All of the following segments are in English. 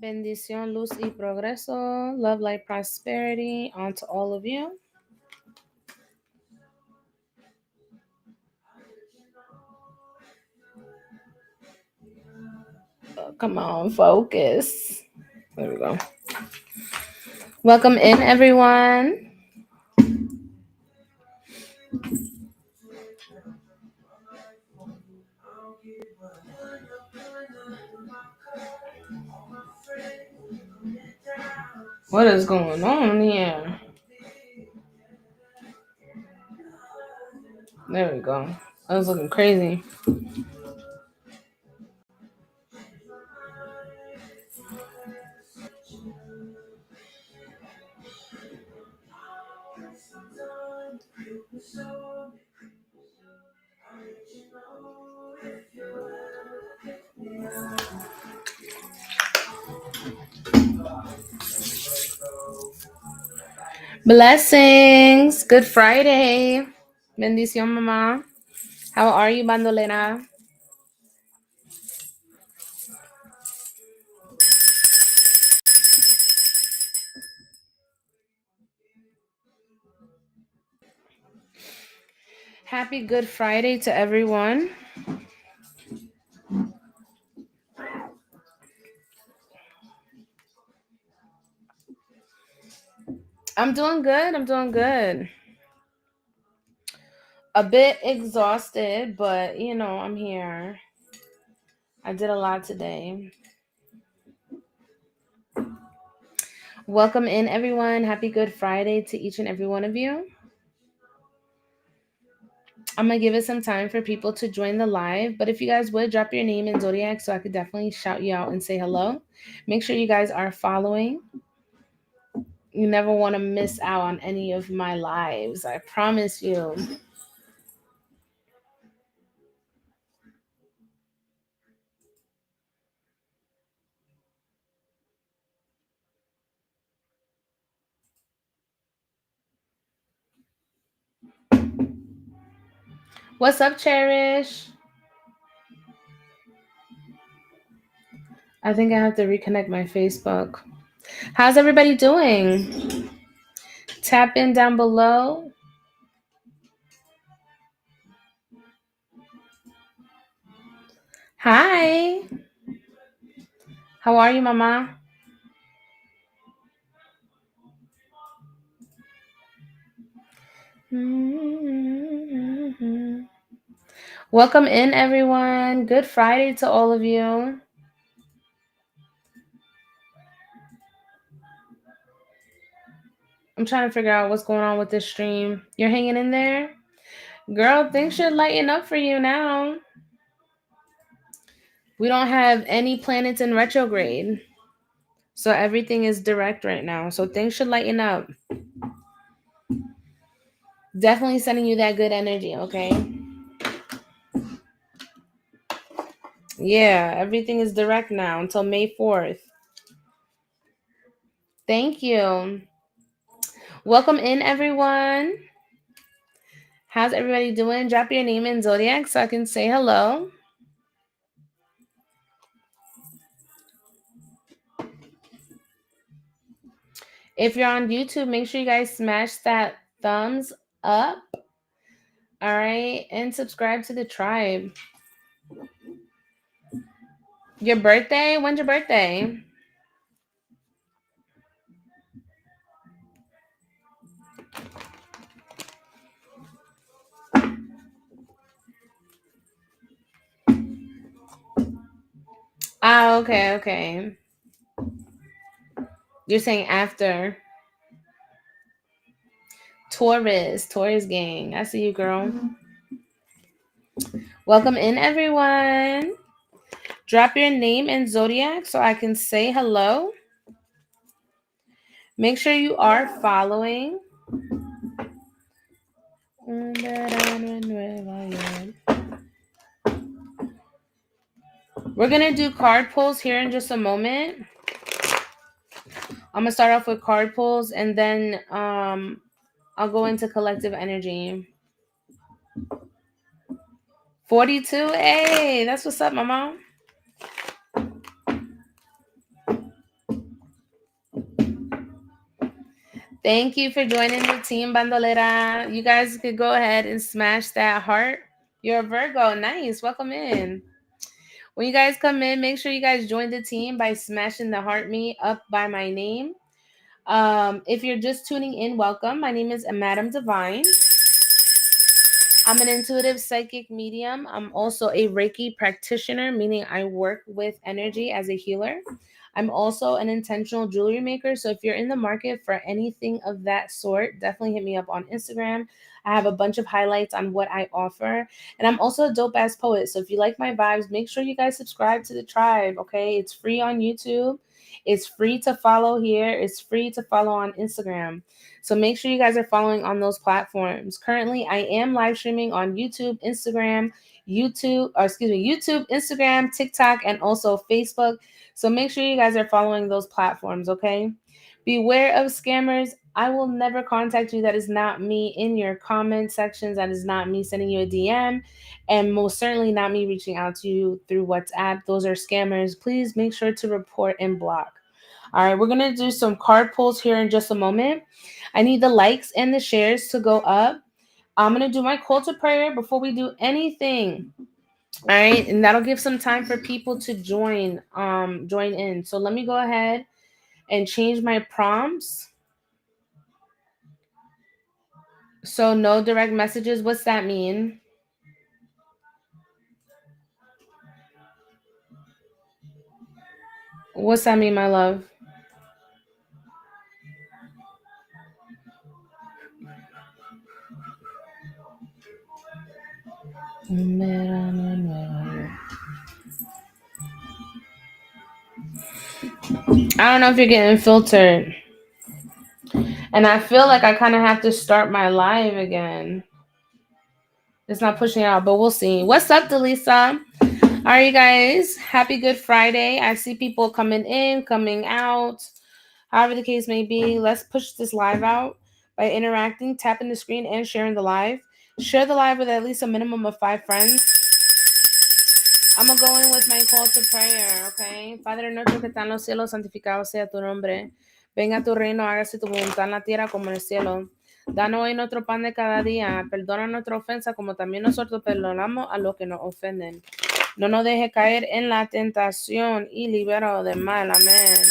Bendición, luz y progreso. Love, light, prosperity. On to all of you. Come on, focus. There we go. Welcome in, everyone. What is going on here? There we go. I was looking crazy. Blessings. Good Friday. Bendición, mama. How are you, bandolera? Happy Good Friday to everyone. I'm doing good. A bit exhausted, but I'm here. I did a lot today. Welcome in, everyone. Happy Good Friday to each and every one of you. I'm going to give it some time for people to join the live, but if you guys would drop your name in Zodiac so I could definitely shout you out and say hello. Make sure you guys are following. You never want to miss out on any of my lives. I promise you. What's up, Cherish? I think I have to reconnect my Facebook. How's everybody doing? Tap in down below. Hi. How are you, mama? Welcome in, everyone. Good Friday to all of you. I'm trying to figure out what's going on with this stream. You're hanging in there? Girl, things should lighten up for you now. We don't have any planets in retrograde. So everything is direct right now. So things should lighten up. Definitely sending you that good energy, okay? Yeah, everything is direct now until May 4th. Thank you. Welcome in, everyone. How's everybody doing? Drop your name in Zodiac so I can say hello. If you're on YouTube, make sure you guys smash that thumbs up. All right. And subscribe to the tribe. Your birthday? When's your birthday? Ah, okay. You're saying after. Taurus gang. I see you, girl. Welcome in, everyone. Drop your name and Zodiac so I can say hello. Make sure you are following. We're going to do card pulls here in just a moment. I'm going to start off with card pulls and then I'll go into collective energy. 42. Hey, that's what's up, mama. Thank you for joining the team, Bandolera. You guys could go ahead and smash that heart. You're a Virgo. Nice. Welcome in. When you guys come in, make sure you guys join the team by smashing the heart me up by my name. If you're just tuning in, welcome. My name is Madam Divine. I'm an intuitive psychic medium. I'm also a Reiki practitioner, meaning I work with energy as a healer. I'm also an intentional jewelry maker. So if you're in the market for anything of that sort, definitely hit me up on Instagram. I have a bunch of highlights on what I offer. And I'm also a dope ass poet. So if you like my vibes, make sure you guys subscribe to the tribe. Okay. It's free on YouTube. It's free to follow here. It's free to follow on Instagram. So make sure you guys are following on those platforms. Currently, I am live streaming on YouTube, Instagram, TikTok, and also Facebook. So make sure you guys are following those platforms, okay? Beware of scammers. I will never contact you. That is not me in your comment sections. That is not me sending you a DM. And most certainly not me reaching out to you through WhatsApp. Those are scammers. Please make sure to report and block. All right, we're going to do some card pulls here in just a moment. I need the likes and the shares to go up. I'm going to do my call to prayer before we do anything. All right, and that'll give some time for people to join in. So let me go ahead and change my prompts. So no direct messages. What's that mean? What's that mean, my love? I don't know if you're getting filtered. And I feel like I kind of have to start my live again. It's not pushing out, but we'll see. What's up, Delisa? All right, you guys. Happy Good Friday. I see people coming in, coming out. However the case may be, let's push this live out by interacting, tapping the screen, and sharing the live. Share the live with at least a minimum of 5 friends. I'm going to go in with my call to prayer, okay? Padre nuestro que está en los cielos, santificado sea tu nombre. Venga tu reino, hágase tu voluntad en la tierra como en el cielo. Danos hoy nuestro pan de cada día. Perdona nuestra ofensa como también nosotros perdonamos a los que nos ofenden. No nos deje caer en la tentación y libéranos del mal. Amén.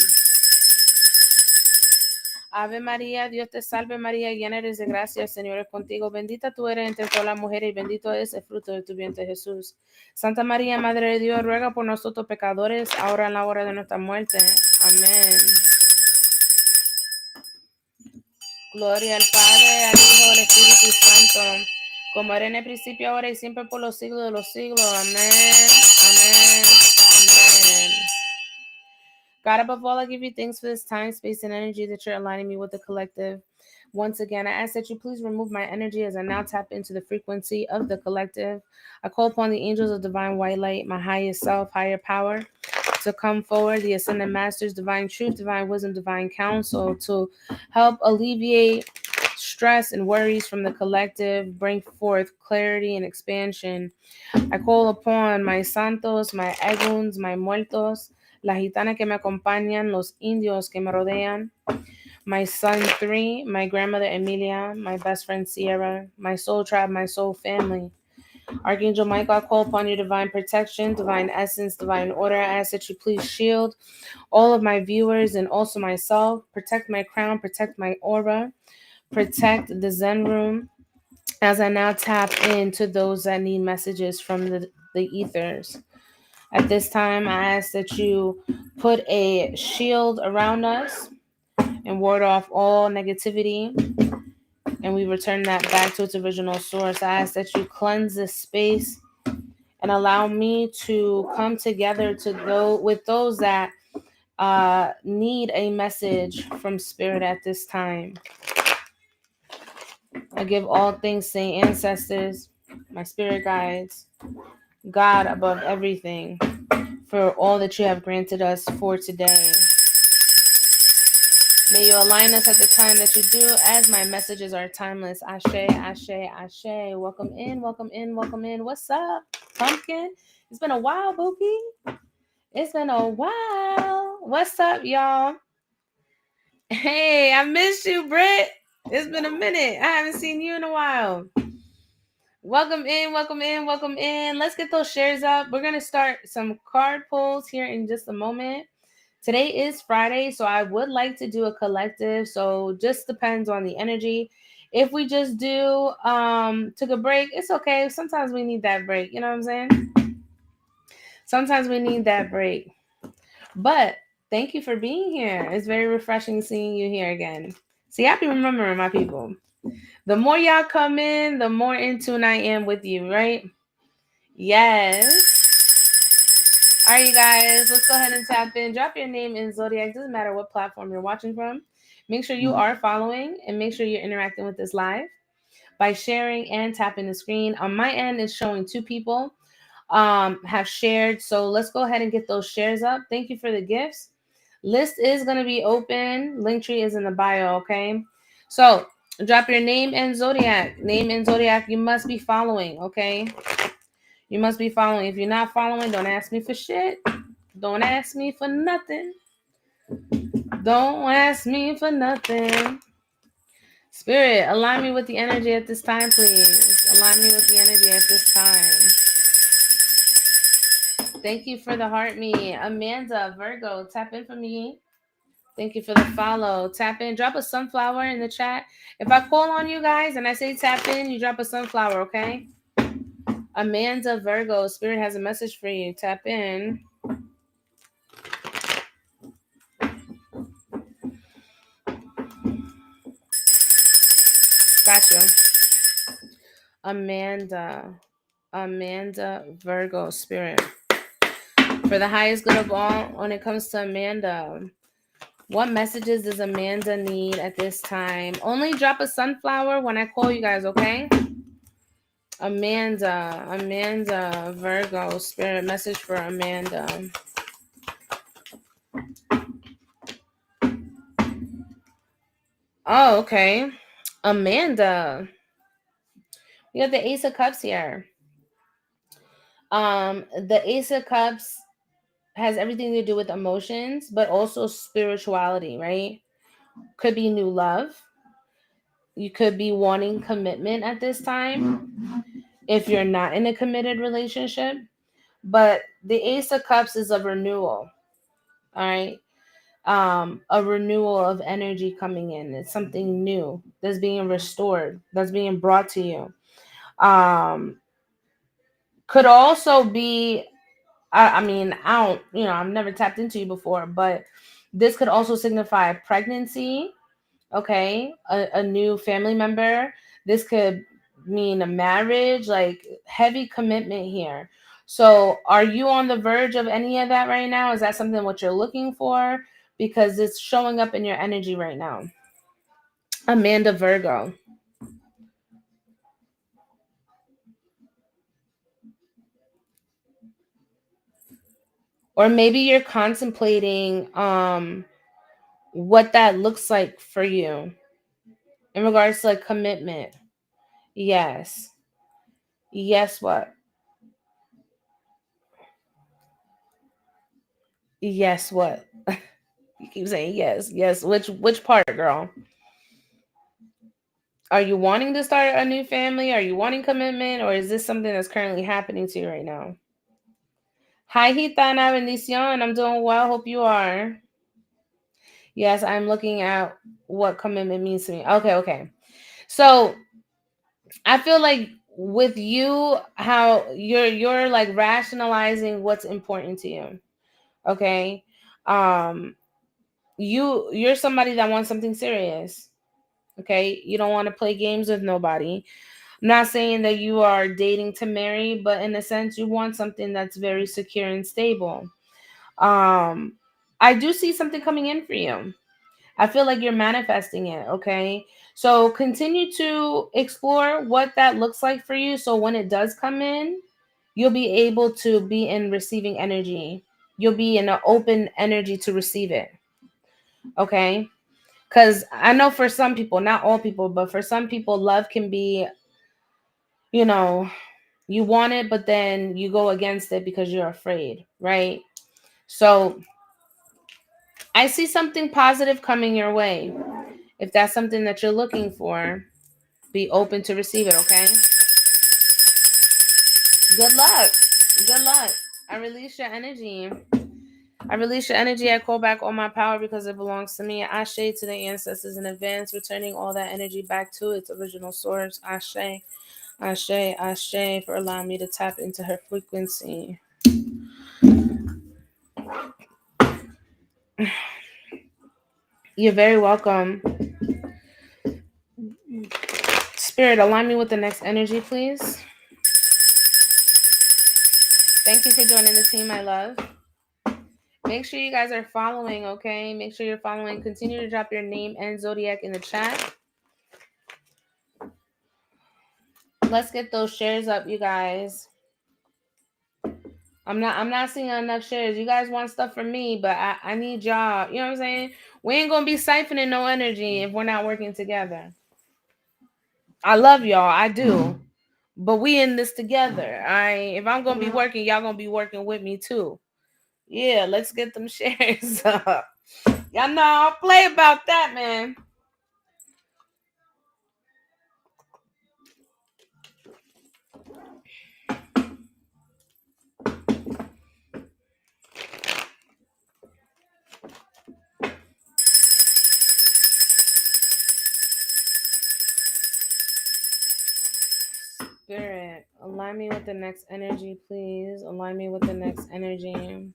Ave María, Dios te salve María, llena eres de gracia, el Señor es contigo, bendita tú eres entre todas las mujeres y bendito es el fruto de tu vientre Jesús. Santa María, Madre de Dios, ruega por nosotros pecadores, ahora en la hora de nuestra muerte. Amén. Gloria al Padre, al Hijo, al Espíritu Santo, como era en el principio, ahora y siempre por los siglos de los siglos. Amén, amén, amén. God, above all, I give you thanks for this time, space, and energy that you're aligning me with the collective. Once again, I ask that you please remove my energy as I now tap into the frequency of the collective. I call upon the angels of divine white light, my highest self, higher power, to come forward, the ascended masters, divine truth, divine wisdom, divine counsel, to help alleviate stress and worries from the collective, bring forth clarity and expansion. I call upon my santos, my eguns, my muertos, la gitana que me acompañan, los indios que me rodean, my son 3, my grandmother Emilia, my best friend Sierra, my soul tribe, my soul family. Archangel Michael, I call upon your divine protection, divine essence, divine order. I ask that you please shield all of my viewers and also myself. Protect my crown, protect my aura, protect the Zen room as I now tap into those that need messages from the ethers. At this time, I ask that you put a shield around us and ward off all negativity, and we return that back to its original source. I ask that you cleanse this space and allow me to come together to go with those that need a message from spirit at this time. I give all things to ancestors, my spirit guides, God above everything, for all that you have granted us for today. May you align us at the time that you do, as my messages are timeless. Ashe, ashe, ashe. Welcome in, welcome in, welcome in. What's up, pumpkin? It's been a while, Bookie. It's been a while. What's up, y'all? Hey, I missed you, Britt. It's been a minute. I haven't seen you in a while. Welcome in, welcome in, welcome in. Let's get those shares up. We're going to start some card pulls here in just a moment. Today is Friday, so I would like to do a collective. So just depends on the energy. If we just do took a break, it's okay. Sometimes we need that break. You know what I'm saying? Sometimes we need that break. But thank you for being here. It's very refreshing seeing you here again. See, I be remembering my people. The more y'all come in, the more in tune I am with you, right? Yes. All right, you guys, let's go ahead and tap in. Drop your name in Zodiac. Doesn't matter what platform you're watching from. Make sure you are following and make sure you're interacting with this live by sharing and tapping the screen. On my end, it's showing 2 people have shared. So let's go ahead and get those shares up. Thank you for the gifts. List is going to be open. Linktree is in the bio, okay? So drop your name and Zodiac. Name and Zodiac, you must be following, okay? You must be following. If you're not following, don't ask me for shit. Don't ask me for nothing. Don't ask me for nothing. Spirit, align me with the energy at this time, please. Align me with the energy at this time. Thank you for the heart me. Amanda, Virgo, tap in for me. Thank you for the follow. Tap in. Drop a sunflower in the chat. If I call on you guys and I say tap in, you drop a sunflower, okay? Amanda, Virgo, Spirit has a message for you. Tap in. Gotcha. Amanda, Virgo, Spirit. For the highest good of all, when it comes to Amanda, what messages does Amanda need at this time? Only drop a sunflower when I call you guys, okay? Amanda, Virgo, Spirit, message for Amanda. Oh, okay. Amanda. We got the Ace of Cups here. The Ace of Cups has everything to do with emotions, but also spirituality, right? Could be new love. You could be wanting commitment at this time if you're not in a committed relationship. But the Ace of Cups is a renewal. All right. A renewal of energy coming in. It's something new that's being restored, that's being brought to you. Could also be, I mean, I don't, I've never tapped into you before, but this could also signify pregnancy, okay, a new family member. This could mean a marriage, like heavy commitment here. So are you on the verge of any of that right now? Is that something what you're looking for? Because it's showing up in your energy right now. Amanda, Virgo. Or maybe you're contemplating what that looks like for you in regards to like commitment. Yes. Yes, what? Yes, what? You keep saying yes. Yes. Which part, girl? Are you wanting to start a new family? Are you wanting commitment? Or is this something that's currently happening to you right now? Hi, Hitana Bendición. I'm doing well. Hope you are. Yes, I'm looking at what commitment means to me. Okay. So I feel like with you, how you're like rationalizing what's important to you. Okay. Um, you're somebody that wants something serious. Okay. You don't want to play games with nobody. I'm not saying that you are dating to marry, but in a sense, you want something that's very secure and stable. Um, I do see something coming in for you. I feel like you're manifesting it, okay? So continue to explore what that looks like for you. So when it does come in, you'll be able to be in receiving energy. You'll be in an open energy to receive it, okay? Because I know for some people, not all people, but for some people, love can be, you know, you want it, but then you go against it because you're afraid, right? So I see something positive coming your way. If that's something that you're looking for, be open to receive it, okay? Good luck. Good luck. I release your energy. I release your energy. I call back all my power because it belongs to me. Ashe to the ancestors in advance, returning all that energy back to its original source. Ashe, Ashe, Ashe, for allowing me to tap into her frequency. You're very welcome. Spirit, align me with the next energy, please. Thank you for joining the team, my love. Make sure you guys are following, okay? Make sure you're following. Continue to drop your name and zodiac in the chat. Let's get those shares up, you guys. I'm not seeing enough shares. You guys want stuff from me, but I need y'all. You know what I'm saying? We ain't gonna be siphoning no energy if we're not working together. I love y'all, I do. But we in this together. If I'm gonna be working, y'all gonna be working with me too. Yeah, let's get them shares up. Y'all know I'll play about that, man. Spirit, align me with the next energy, please. Align me with the next energy.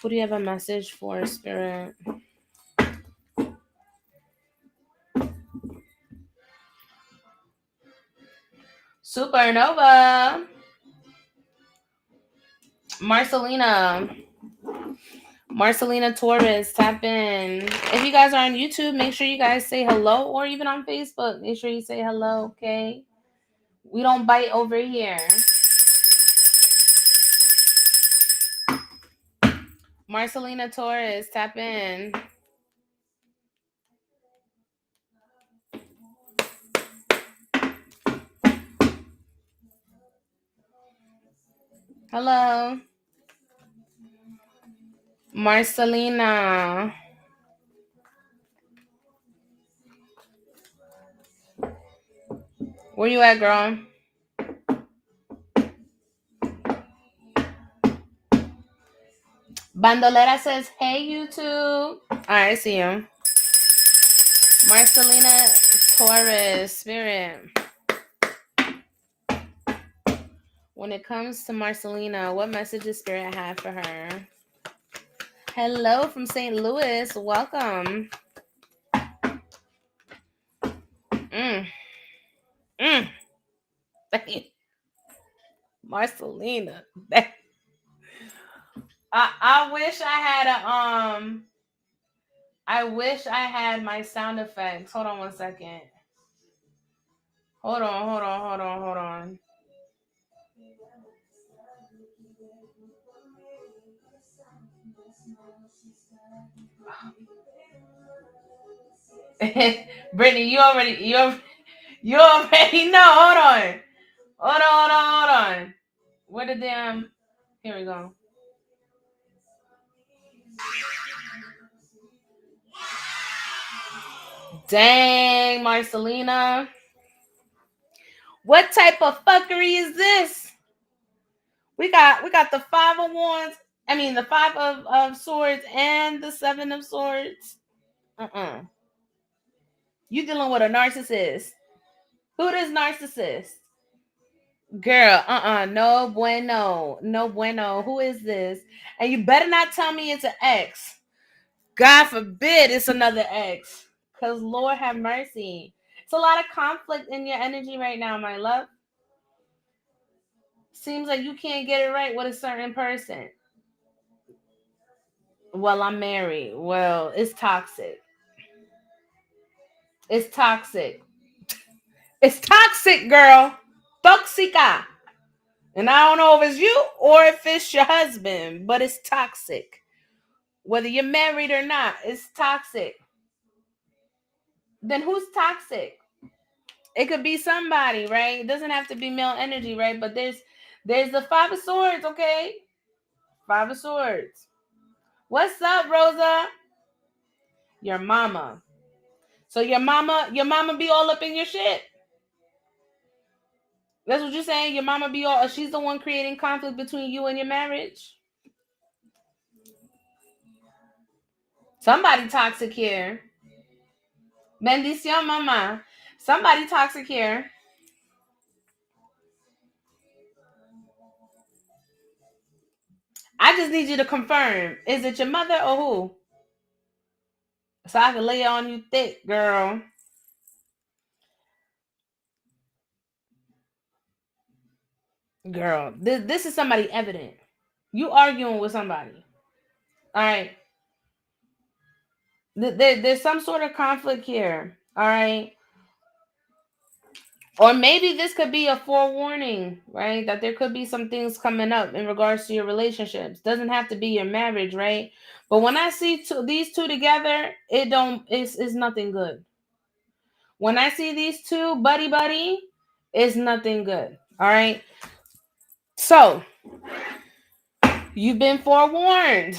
Who do you have a message for, Spirit? Supernova. Marcelina Torres, tap in. If you guys are on YouTube, make sure you guys say hello, or even on Facebook, make sure you say hello, okay? We don't bite over here. Marcelina Torres, tap in. Hello. Marcelina. Where you at, girl? Bandolera says, hey, YouTube. All right, I see you. Marcelina Torres, Spirit. When it comes to Marcelina, what message does Spirit have for her? Hello from St. Louis. Welcome. Marcelina. I wish I had I wish I had my sound effects. Hold on one second. Hold on. Brittany, you already know. Hold on. Where the damn? Here we go. Dang, Marcelina. What type of fuckery is this? We got the 5 of Wands. I mean the 5 of Swords and the 7 of Swords. You dealing with a narcissist. Who this narcissist? Girl, no bueno. No bueno. Who is this? And you better not tell me it's an ex. God forbid it's another ex. Because Lord have mercy. It's a lot of conflict in your energy right now, my love. Seems like you can't get it right with a certain person. Well, I'm married. Well, it's toxic. It's toxic. It's toxic, girl. Toxica. And I don't know if it's you or if it's your husband, but it's toxic. Whether you're married or not, it's toxic. Then who's toxic? It could be somebody, right? It doesn't have to be male energy, right? But there's the 5 of Swords, okay? 5 of Swords. What's up, Rosa? Your mama. So your mama be all up in your shit. That's what you're saying. Your mama be all. She's the one creating conflict between you and your marriage. Somebody toxic here. Bendición, mama. Somebody toxic here. I just need you to confirm. Is it your mother or who? So I can lay it on you thick, girl. Girl, this is somebody evident. You arguing with somebody. All right. There's some sort of conflict here. All right. Or maybe this could be a forewarning, right? That there could be some things coming up in regards to your relationships. Doesn't have to be your marriage, right? But when I see these two together, it's nothing good. When I see these two buddy, it's nothing good. All right. So you've been forewarned.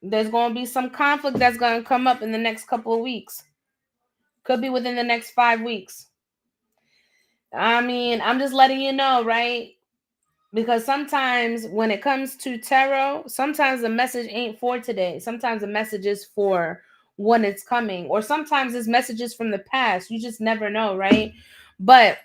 There's going to be some conflict that's going to come up in the next couple of weeks. Could be within the next 5 weeks. I mean, I'm just letting you know, right? Because sometimes when it comes to tarot, sometimes the message ain't for today. Sometimes the message is for when it's coming. Or sometimes it's messages from the past. You just never know, right? But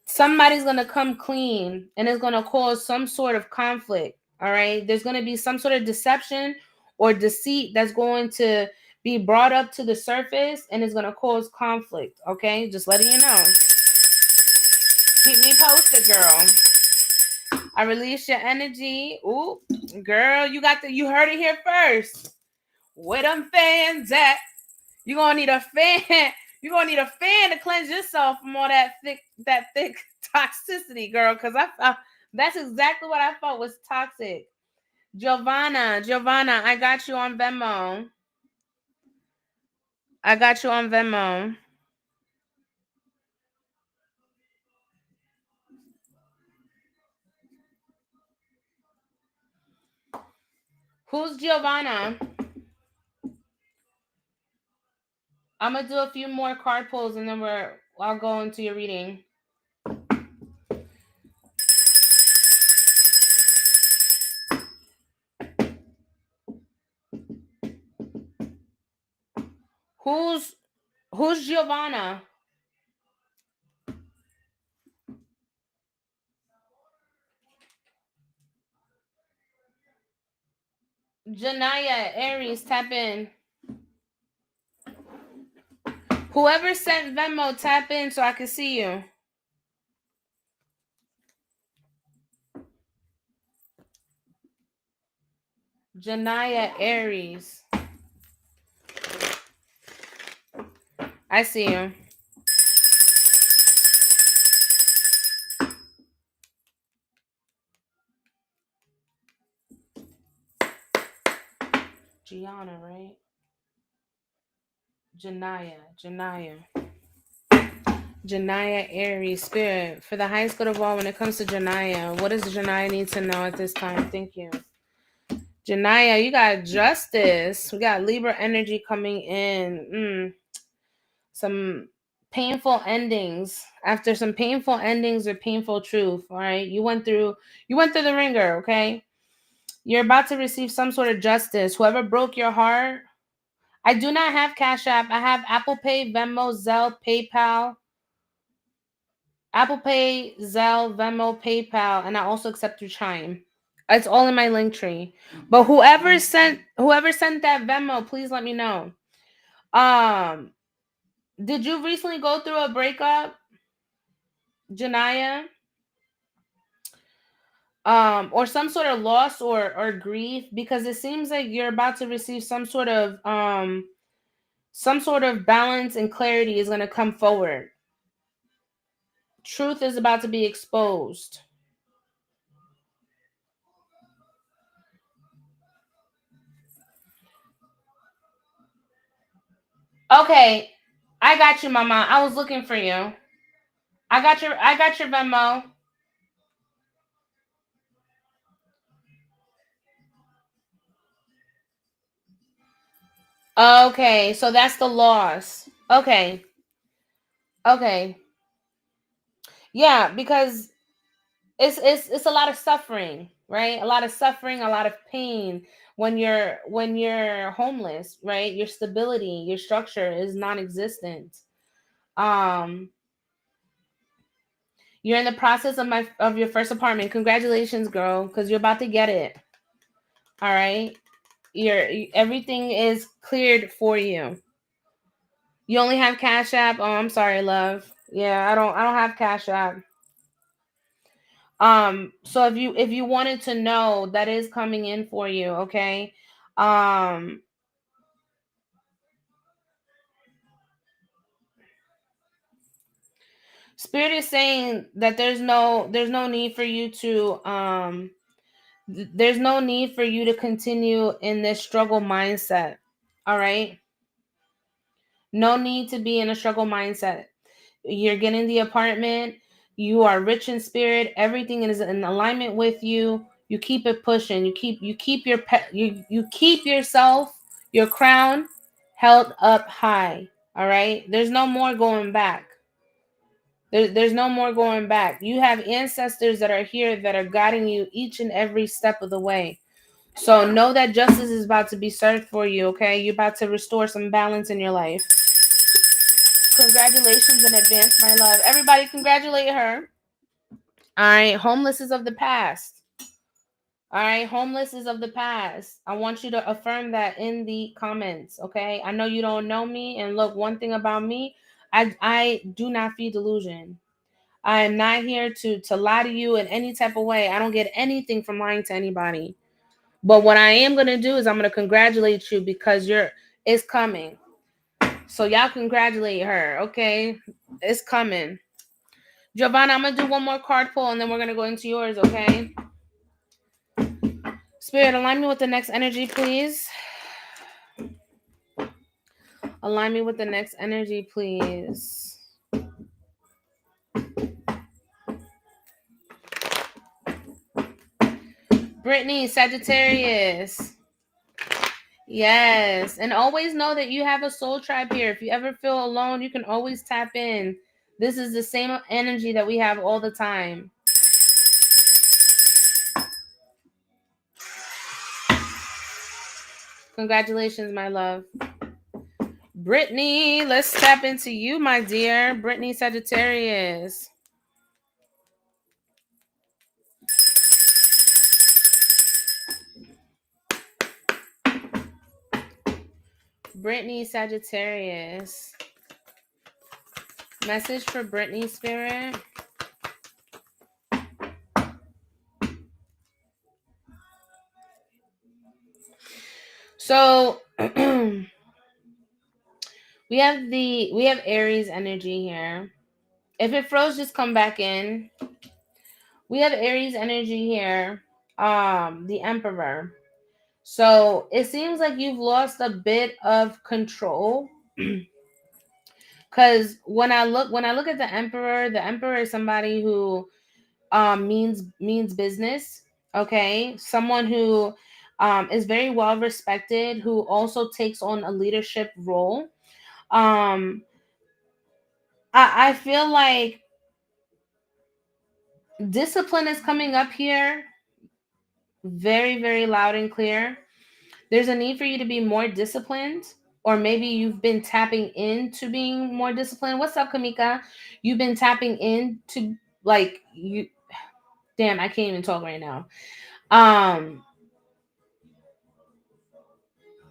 somebody's going to come clean and it's going to cause some sort of conflict. All right. There's going to be some sort of deception or deceit that's going to be brought up to the surface and it's going to cause conflict. Okay. Just letting you know. Keep me posted, girl. I release your energy. Ooh, girl, you heard it here first. Where them fans at? You're gonna need a fan. You're gonna need a fan to cleanse yourself from all that thick toxicity, girl. Because that's exactly what I thought was toxic. Giovanna, I got you on Venmo. I got you on Venmo. Who's Giovanna? I'm gonna do a few more card pulls and then I'll go into your reading. Who's Giovanna? Janaya, Aries, tap in. Whoever sent Venmo, tap in so I can see you. Janaya, Aries. I see you. Gianna, right? Janaya, Aries, Spirit. For the highest good of all, when it comes to Janaya, what does Janaya need to know at this time? Thank you. Janaya, you got justice. We got Libra energy coming in. Some painful endings. After some painful endings or painful truth, all right? You went through the ringer, okay? You're about to receive some sort of justice. Whoever broke your heart. I do not have Cash App. I have Apple Pay, Venmo, Zelle, PayPal. Apple Pay, Zelle, Venmo, PayPal, and I also accept through Chime. It's all in my Linktree. But whoever sent that Venmo, please let me know. Did you recently go through a breakup, Janaya? Or some sort of loss or grief? Because it seems like you're about to receive some sort of balance and clarity is going to come forward. Truth is about to be exposed. Okay, I got you, Mama. I was looking for you. I got your Venmo. Okay, so that's the loss. Okay. Okay. Yeah, because it's a lot of suffering, right? A lot of suffering, a lot of pain when you're homeless, right? Your stability, your structure is non-existent. Um you're in the process of your first apartment. Congratulations, girl, cuz you're about to get it. All right? Everything is cleared for you. You only have Cash App? Oh, I'm sorry, love. Yeah, I don't have Cash App. So if you wanted to know, that is coming in for you, okay? Um Spirit is saying that there's no need for you to there's no need for you to continue in this struggle mindset. All right? No need to be in a struggle mindset. You're getting the apartment. You are rich in spirit. Everything is in alignment with you. You keep it pushing. You keep yourself, your crown held up high. All right? There's no more going back. There's no more going back. You have ancestors that are here that are guiding you each and every step of the way. So know that justice is about to be served for you, okay? You're about to restore some balance in your life. Congratulations in advance, my love. Everybody congratulate her. All right, homeless is of the past. All right, homeless is of the past. I want you to affirm that in the comments, okay? I know you don't know me, and look, one thing about me, I do not feed delusion. I am not here to lie to you in any type of way. I don't get anything from lying to anybody. But what I am gonna do is I'm gonna congratulate you because it's coming. So y'all congratulate her, okay? It's coming. Giovanna, I'm gonna do one more card pull and then we're gonna go into yours, okay? Spirit, align me with the next energy, please. Align me with the next energy, please. Brittany, Sagittarius. Yes. And always know that you have a soul tribe here. If you ever feel alone, you can always tap in. This is the same energy that we have all the time. Congratulations, my love. Brittany, let's tap into you, my dear. Brittany Sagittarius. Brittany Sagittarius. Message for Brittany, Spirit. So we have Aries energy here. If it froze, just come back in. We have Aries energy here. The Emperor. So it seems like you've lost a bit of control. Because when I look at the Emperor is somebody who means business. Okay, someone who is very well respected, who also takes on a leadership role. Um, I feel like discipline is coming up here, very very loud and clear. There's a need for you to be more disciplined, or maybe you've been tapping into being more disciplined. What's up, Kamika? You've been tapping into, like, you. Damn, I can't even talk right now. Um,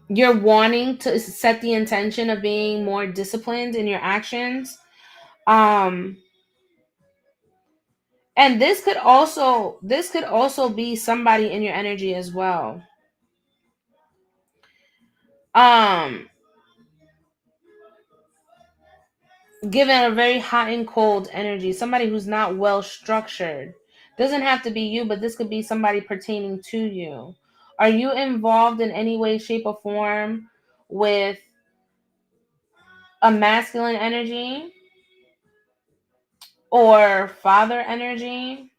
you're wanting to set the intention of being more disciplined in your actions. Um, and this could also be somebody in your energy as well. Um, given a very hot and cold energy, somebody who's not well structured. Doesn't have to be you, but this could be somebody pertaining to you. Are you involved in any way, shape, or form with a masculine energy or father energy?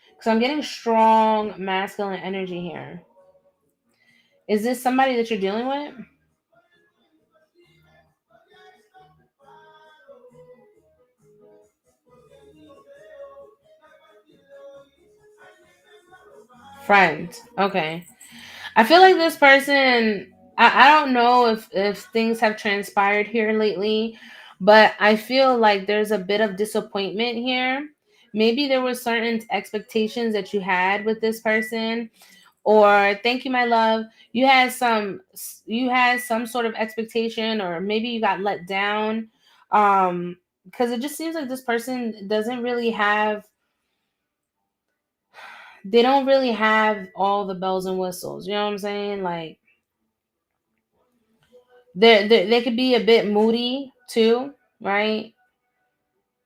Because I'm getting strong masculine energy here. Is this somebody that you're dealing with? Friend. Okay. I feel like this person, I don't know if things have transpired here lately, but I feel like there's a bit of disappointment here. Maybe there were certain expectations that you had with this person, or thank you, my love. You had some sort of expectation, or maybe you got let down. Because it just seems like this person doesn't really have they don't really have all the bells and whistles. You know what I'm saying? Like they could be a bit moody too, right?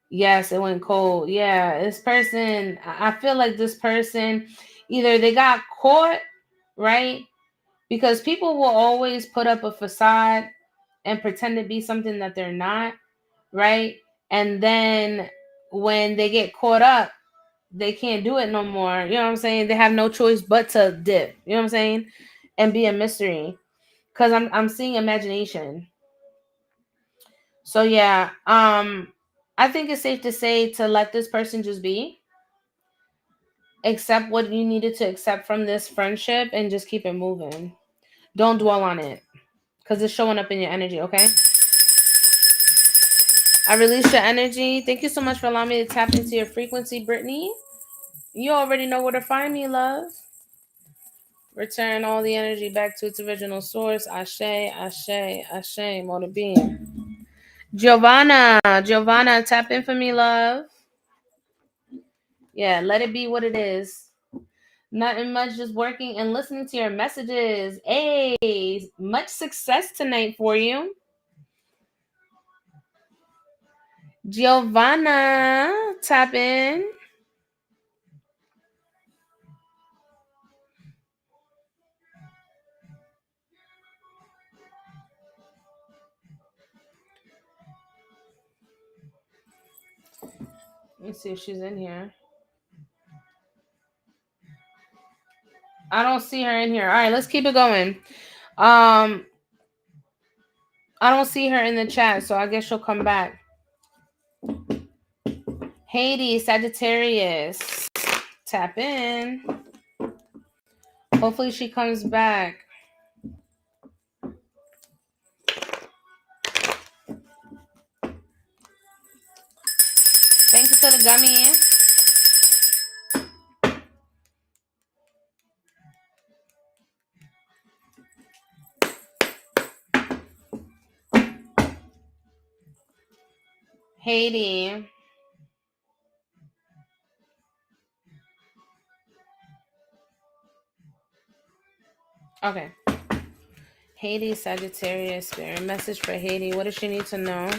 Yes, it went cold. Yeah, this person, I feel like this person, either they got caught, right? Because people will always put up a facade and pretend to be something that they're not, right? And then when they get caught up, they can't do it no more. You know what I'm saying? They have no choice but to dip. You know what I'm saying? And be a mystery. Cause I'm seeing imagination. So yeah, I think it's safe to say to let this person just be, accept what you needed to accept from this friendship, and just keep it moving. Don't dwell on it, because it's showing up in your energy. Okay, I release your energy. Thank you so much for allowing me to tap into your frequency, Brittany. You already know where to find me, love. Return all the energy back to its original source. Ashe, ashe, ashe, motor being. Giovanna, tap in for me, love. Yeah, let it be what it is. Nothing much, just working and listening to your messages. Hey, much success tonight for you. Giovanna, tap in. Let me see if she's in here. I don't see her in here. All right, let's keep it going. Um, I don't see her in the chat, so I guess she'll come back. Hades, Sagittarius, tap in. Hopefully she comes back. Thank you for the gummy. Haiti. Okay. Haiti, Sagittarius, spirit. Message for Haiti. What does she need to know?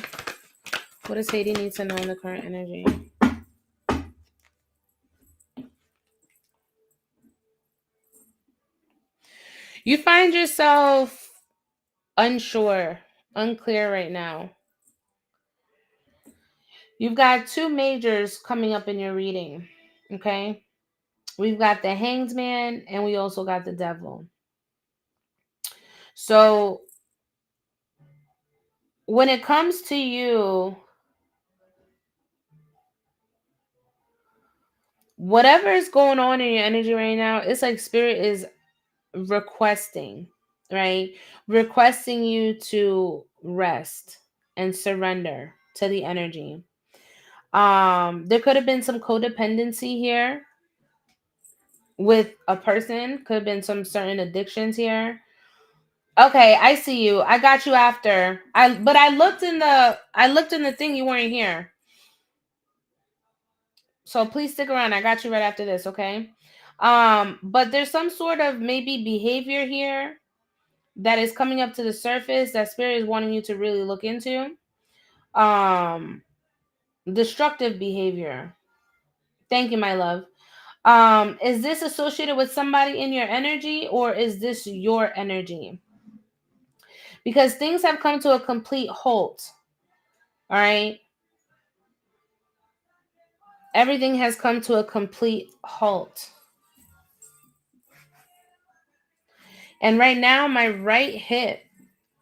What does Haiti need to know in the current energy? You find yourself unsure, unclear right now. You've got two majors coming up in your reading. Okay. We've got the Hanged Man and we also got the Devil. So when it comes to you, whatever is going on in your energy right now, it's like spirit is requesting, right? Requesting you to rest and surrender to the energy. There could have been some codependency here with a person, could have been some certain addictions here. Okay, I see you. I got you after. I looked in the thing, you weren't here. So please stick around. I got you right after this, okay? But there's some sort of maybe behavior here that is coming up to the surface that spirit is wanting you to really look into. Um, Destructive behavior. Thank you, my love. Is this associated with somebody in your energy, or is this your energy? Because things have come to a complete halt. All right. Everything has come to a complete halt. And right now, my right hip,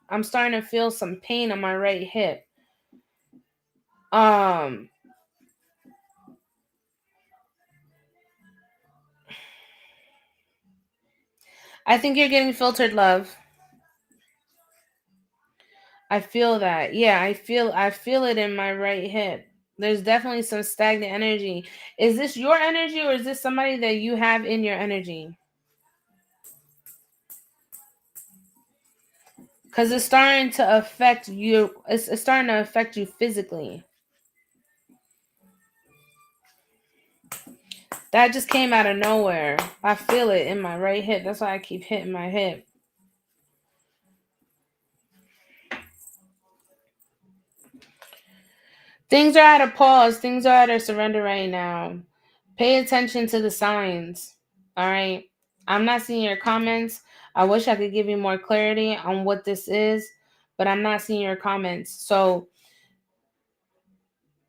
I'm starting to feel some pain on my right hip. Um, I think you're getting filtered, love. I feel that. Yeah, I feel it in my right hip. There's definitely some stagnant energy. Is this your energy or is this somebody that you have in your energy? Cuz it's starting to affect you. It's starting to affect you physically. That just came out of nowhere. I feel it in my right hip. That's why I keep hitting my hip. Things are at a pause. Things are at a surrender right now. Pay attention to the signs. All right. I'm not seeing your comments. I wish I could give you more clarity on what this is, but I'm not seeing your comments. So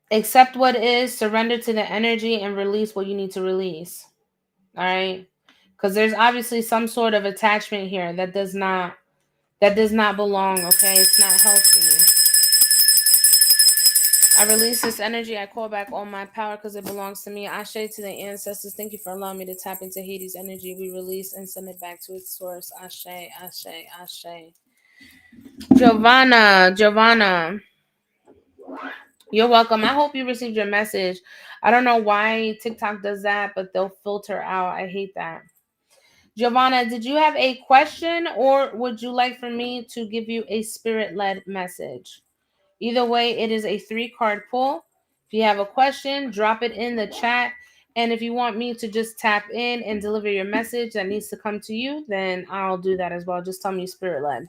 accept what is, surrender to the energy, and release what you need to release. All right. Because there's obviously some sort of attachment here that does not belong. Okay. It's not healthy. I release this energy. I call back all my power because it belongs to me. Ashe to the ancestors. Thank you for allowing me to tap into Hades' energy. We release and send it back to its source. Ashe, Ashe, Ashe. Giovanna, you're welcome. I hope you received your message. I don't know why TikTok does that, but they'll filter out. I hate that. Giovanna, did you have a question or would you like for me to give you a spirit led message? Either way, it is a 3-card pull. If you have a question, drop it in the chat. And if you want me to just tap in and deliver your message that needs to come to you, then I'll do that as well. Just tell me spirit led.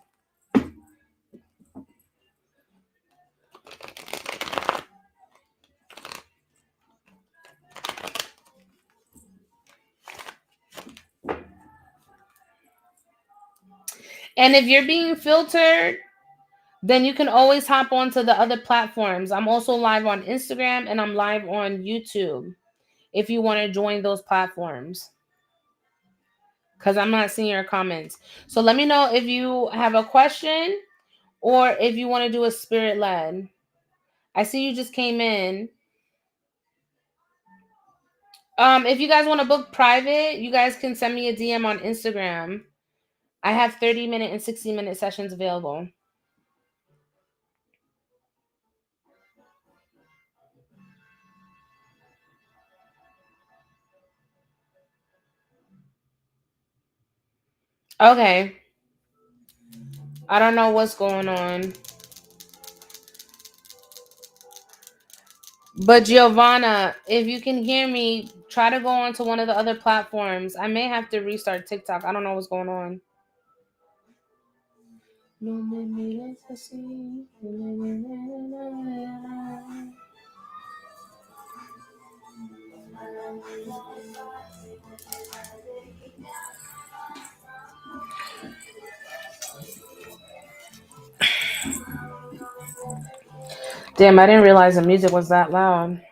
And if you're being filtered, then you can always hop onto the other platforms. I'm also live on Instagram and I'm live on YouTube if you want to join those platforms. Because I'm not seeing your comments. So let me know if you have a question or if you want to do a spirit led. I see you just came in. If you guys want to book private, you guys can send me a DM on Instagram. I have 30-minute and 60-minute sessions available. Okay. I don't know what's going on. But Giovanna, if you can hear me, try to go on to one of the other platforms. I may have to restart TikTok. I don't know what's going on. Damn, I didn't realize the music was that loud.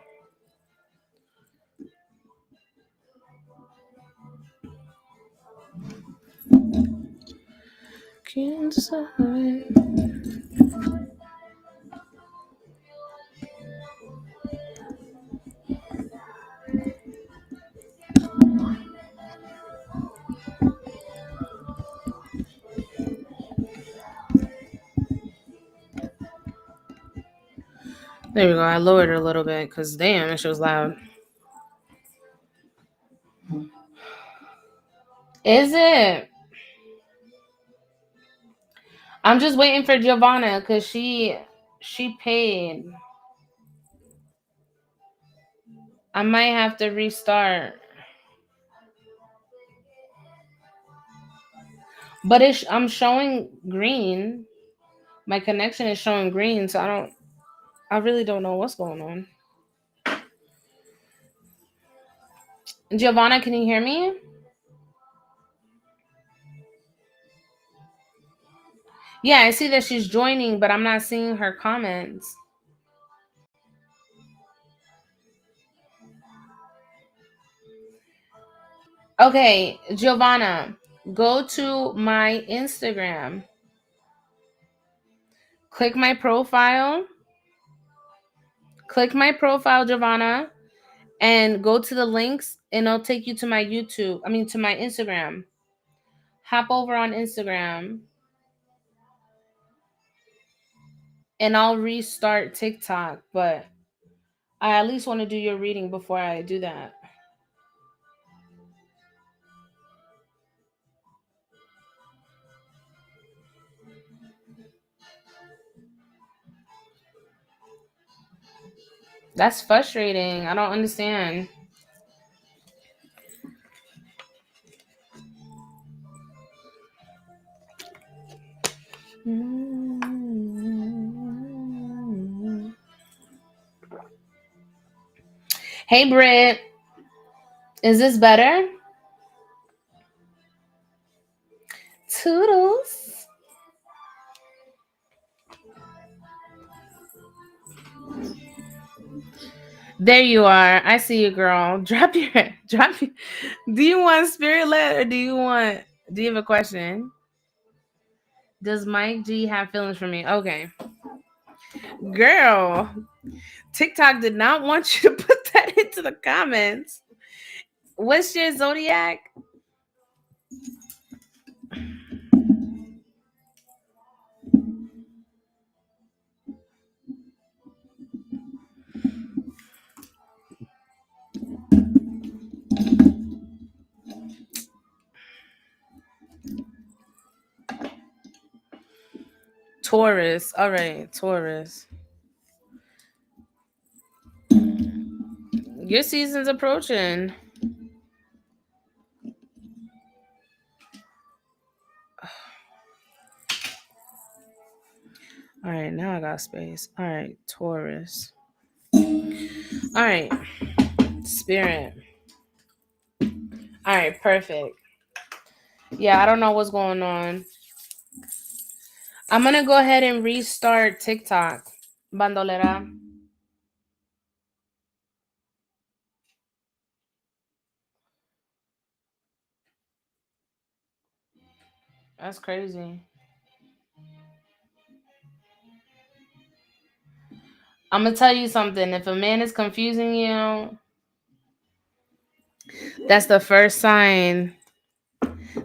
There we go. I lowered it a little bit because damn, that shit was loud. Is it? I'm just waiting for Giovanna because she paid. I might have to restart. But I'm showing green. My connection is showing green, so I really don't know what's going on. Giovanna, can you hear me? Yeah, I see that she's joining, but I'm not seeing her comments. Okay, Giovanna, go to my Instagram. Click my profile. Click my profile, Giovanna, and go to the links and it'll take you to my YouTube. I mean to my Instagram. Hop over on Instagram and I'll restart TikTok, but I at least want to do your reading before I do that. That's frustrating. I don't understand. Hey, Britt. Is this better? Toodles. There you are. I see you, girl. Drop your. Do you want spirit led or do you have a question? Does Mike G have feelings for me? Okay. Girl, TikTok did not want you to put that into the comments. What's your zodiac? Taurus. All right, Taurus. Your season's approaching. All right, now I got space. All right, Taurus. All right, Spirit. All right, perfect. Yeah, I don't know what's going on. I'm gonna go ahead and restart TikTok. Bandolera. That's crazy. I'm gonna tell you something. If a man is confusing you, that's the first sign.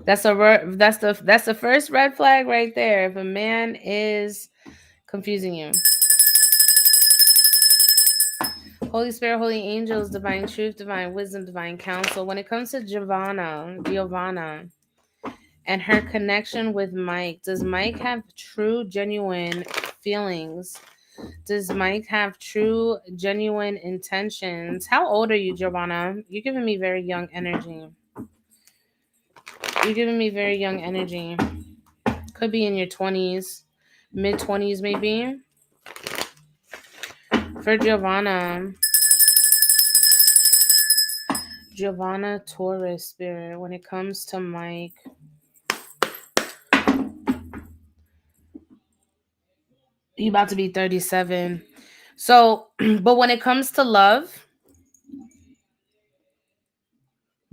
That's the first red flag right there. If a man is confusing you. Holy Spirit, holy angels, divine truth, divine wisdom, divine counsel. When it comes to Giovanna, and her connection with Mike, does Mike have true, genuine feelings? Does Mike have true, genuine intentions? How old are you, Giovanna? You're giving me very young energy. You're giving me very young energy. Could be in your 20s, mid 20s, maybe. For Giovanna Taurus spirit, when it comes to Mike, you about to be 37. So, but when it comes to love,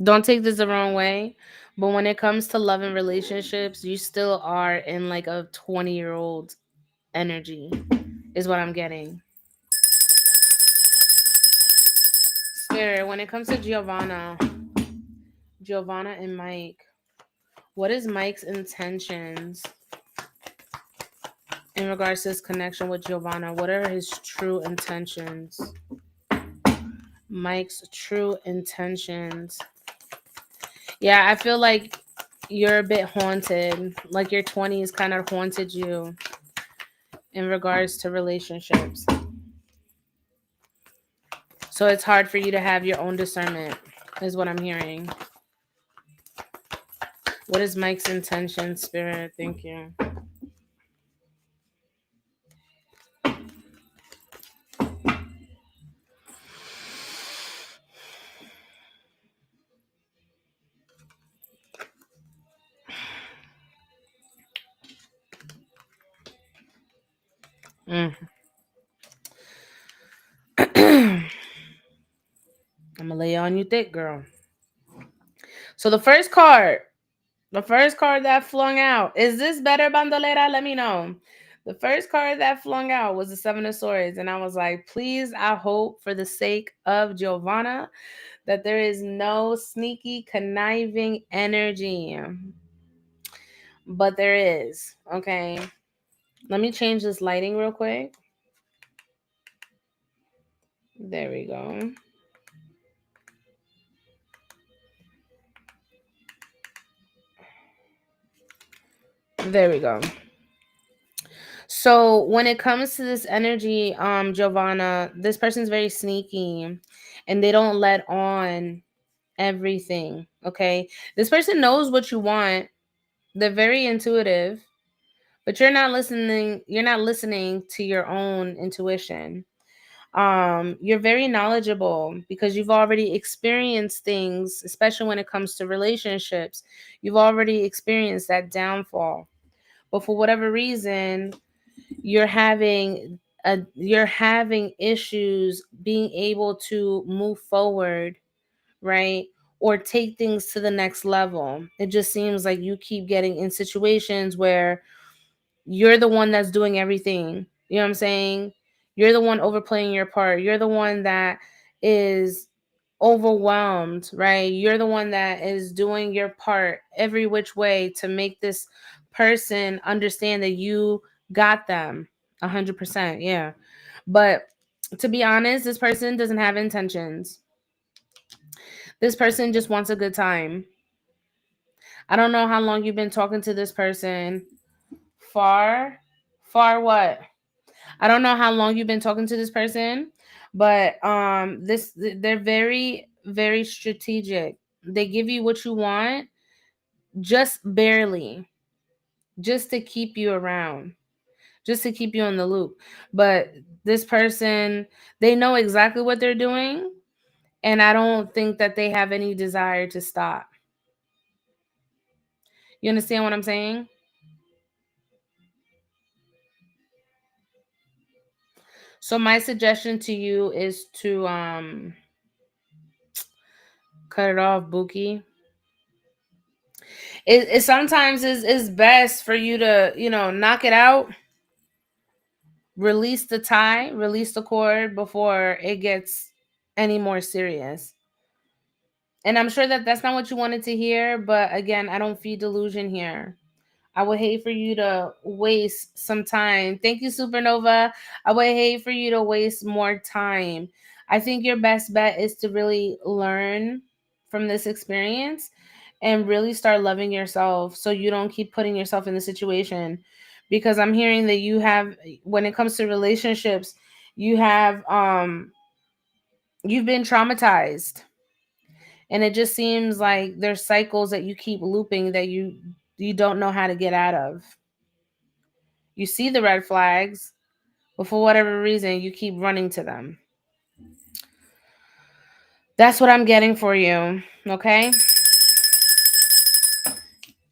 don't take this the wrong way, but when it comes to love and relationships, you still are in like a 20-year-old energy, is what I'm getting. Spirit, when it comes to Giovanna and Mike, what is Mike's intentions in regards to his connection with Giovanna? What are his true intentions? Mike's true intentions. Yeah, I feel like you're a bit haunted. Like your 20s kind of haunted you in regards to relationships. So it's hard for you to have your own discernment, is what I'm hearing. What is Mike's intention, Spirit? Thank you. Mm. I'm gonna lay on you thick, girl. So the first card that flung out, is this better, Bandolera? Let me know. The first card that flung out was the Seven of Swords, and I was like, please, I hope for the sake of Giovanna that there is no sneaky, conniving energy. but there is. Okay. Let me change this lighting real quick. There we go. There we go. So when it comes to this energy, Giovanna, this person's very sneaky and they don't let on everything. Okay. This person knows what you want. They're very intuitive, but you're not listening to your own intuition. You're very knowledgeable because you've already experienced things, especially when it comes to relationships. You've already experienced that downfall. But for whatever reason, you're having issues being able to move forward, right? Or take things to the next level. It just seems like you keep getting in situations where you're the one that's doing everything. You know what I'm saying? You're the one overplaying your part. You're the one that is overwhelmed, right? You're the one that is doing your part every which way to make this person understand that you got them 100%. Yeah. But to be honest, this person doesn't have intentions. This person just wants a good time. I don't know how long you've been talking to this person. Far? Far what? I don't know how long you've been talking to this person, but they're very very strategic. They give you what you want just barely, just to keep you around, just to keep you in the loop. But this person, they know exactly what they're doing, and I don't think that they have any desire to stop. You understand what I'm saying? So my suggestion to you is to cut it off, Buki. It sometimes is best for you to, knock it out, release the tie, release the cord before it gets any more serious. And I'm sure that that's not what you wanted to hear, but again, I don't feed delusion here. I would hate for you to waste some time. Thank you, Supernova. I would hate for you to waste more time. I think your best bet is to really learn from this experience and really start loving yourself so you don't keep putting yourself in the situation. Because I'm hearing that you have, when it comes to relationships, you have you've been traumatized, and it just seems like there's cycles that you keep looping that you don't know how to get out of. You see the red flags, but for whatever reason, you keep running to them. That's what I'm getting for you. Okay.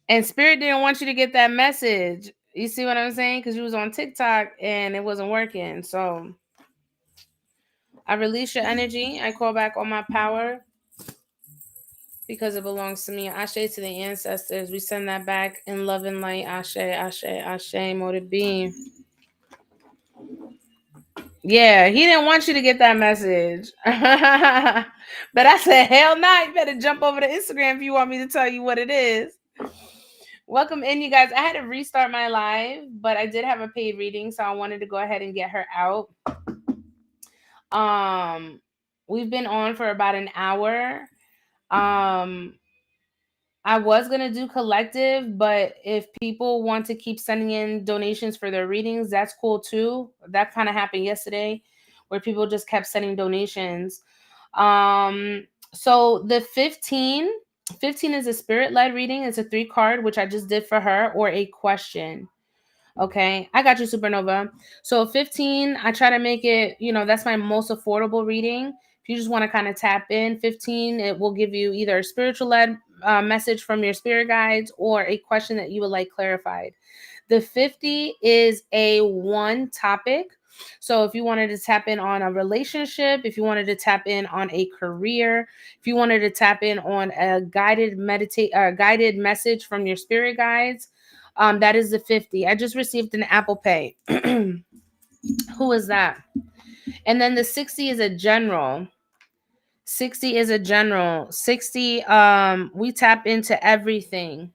And Spirit didn't want you to get that message. You see what I'm saying? Because you was on TikTok and it wasn't working. So I release your energy. I call back all my power because it belongs to me. Ashe to the ancestors. We send that back in love and light. Ashe, Ashe, Ashe, motive being. Yeah, he didn't want you to get that message. But I said, hell no, you better jump over to Instagram if you want me to tell you what it is. Welcome in, you guys. I had to restart my live, but I did have a paid reading, so I wanted to go ahead and get her out. Um, we've been on for about an hour. I was gonna do collective, but if people want to keep sending in donations for their readings, that's cool too. That kind of happened yesterday, where people just kept sending donations. So the 15 is a spirit led reading. It's a 3 card, which I just did for her, or a question. Okay, I got you, Supernova. So 15, I try to make it, that's my most affordable reading. If you just want to kind of tap in, 15, it will give you either a spiritual led message from your spirit guides or a question that you would like clarified. The 50 is a one topic. So if you wanted to tap in on a relationship, if you wanted to tap in on a career, if you wanted to tap in on a guided message from your spirit guides, that is the 50. I just received an Apple Pay. Who is that? And then the 60 is a general. 60 is a general. 60, we tap into everything.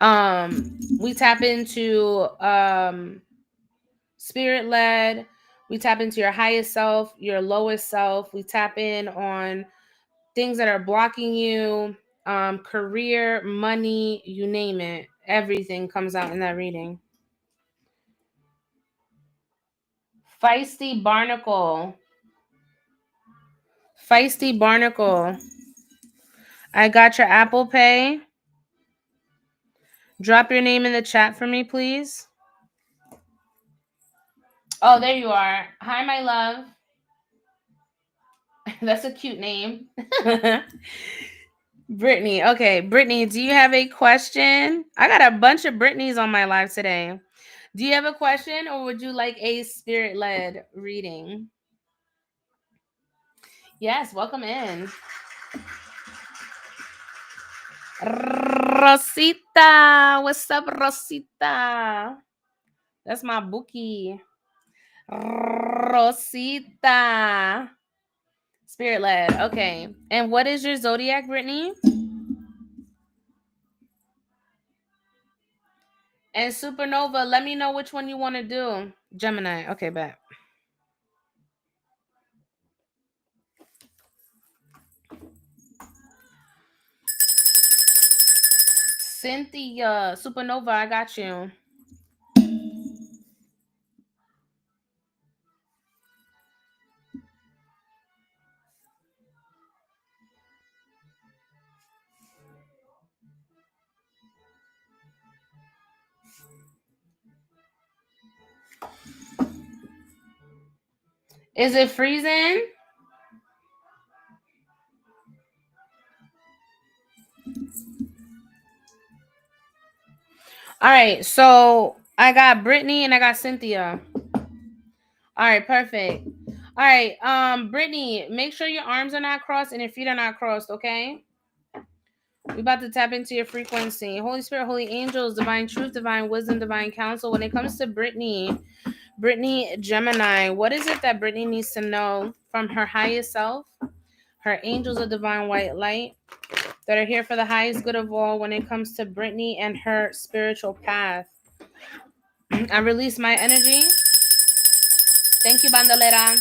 We tap into spirit led. We tap into your highest self, your lowest self. We tap in on things that are blocking you, career, money, you name it. Everything comes out in that reading. Feisty Barnacle. Feisty Barnacle. I got your Apple Pay. Drop your name in the chat for me, please. Oh, there you are. Hi, my love. That's a cute name. Brittany. Okay, Brittany, do you have a question? I got a bunch of Brittany's on my live today. Do you have a question or would you like a spirit led reading? Yes, welcome in. Rosita. What's up, Rosita? That's my bookie. Rosita. Spirit led. Okay. And what is your zodiac, Brittany? And Supernova, let me know which one you want to do. Gemini. Okay, bet. Cynthia. Supernova, I got you. Is it freezing? All right, so I got Brittany and I got Cynthia. All right, perfect. All right, Brittany, make sure your arms are not crossed and your feet are not crossed, okay? We're about to tap into your frequency. Holy Spirit, holy angels, divine truth, divine wisdom, divine counsel. When it comes to Brittany Gemini, what is it that Brittany needs to know from her highest self, her angels of divine white light that are here for the highest good of all when it comes to Brittany and her spiritual path? I release my energy. Thank you, Bandolera.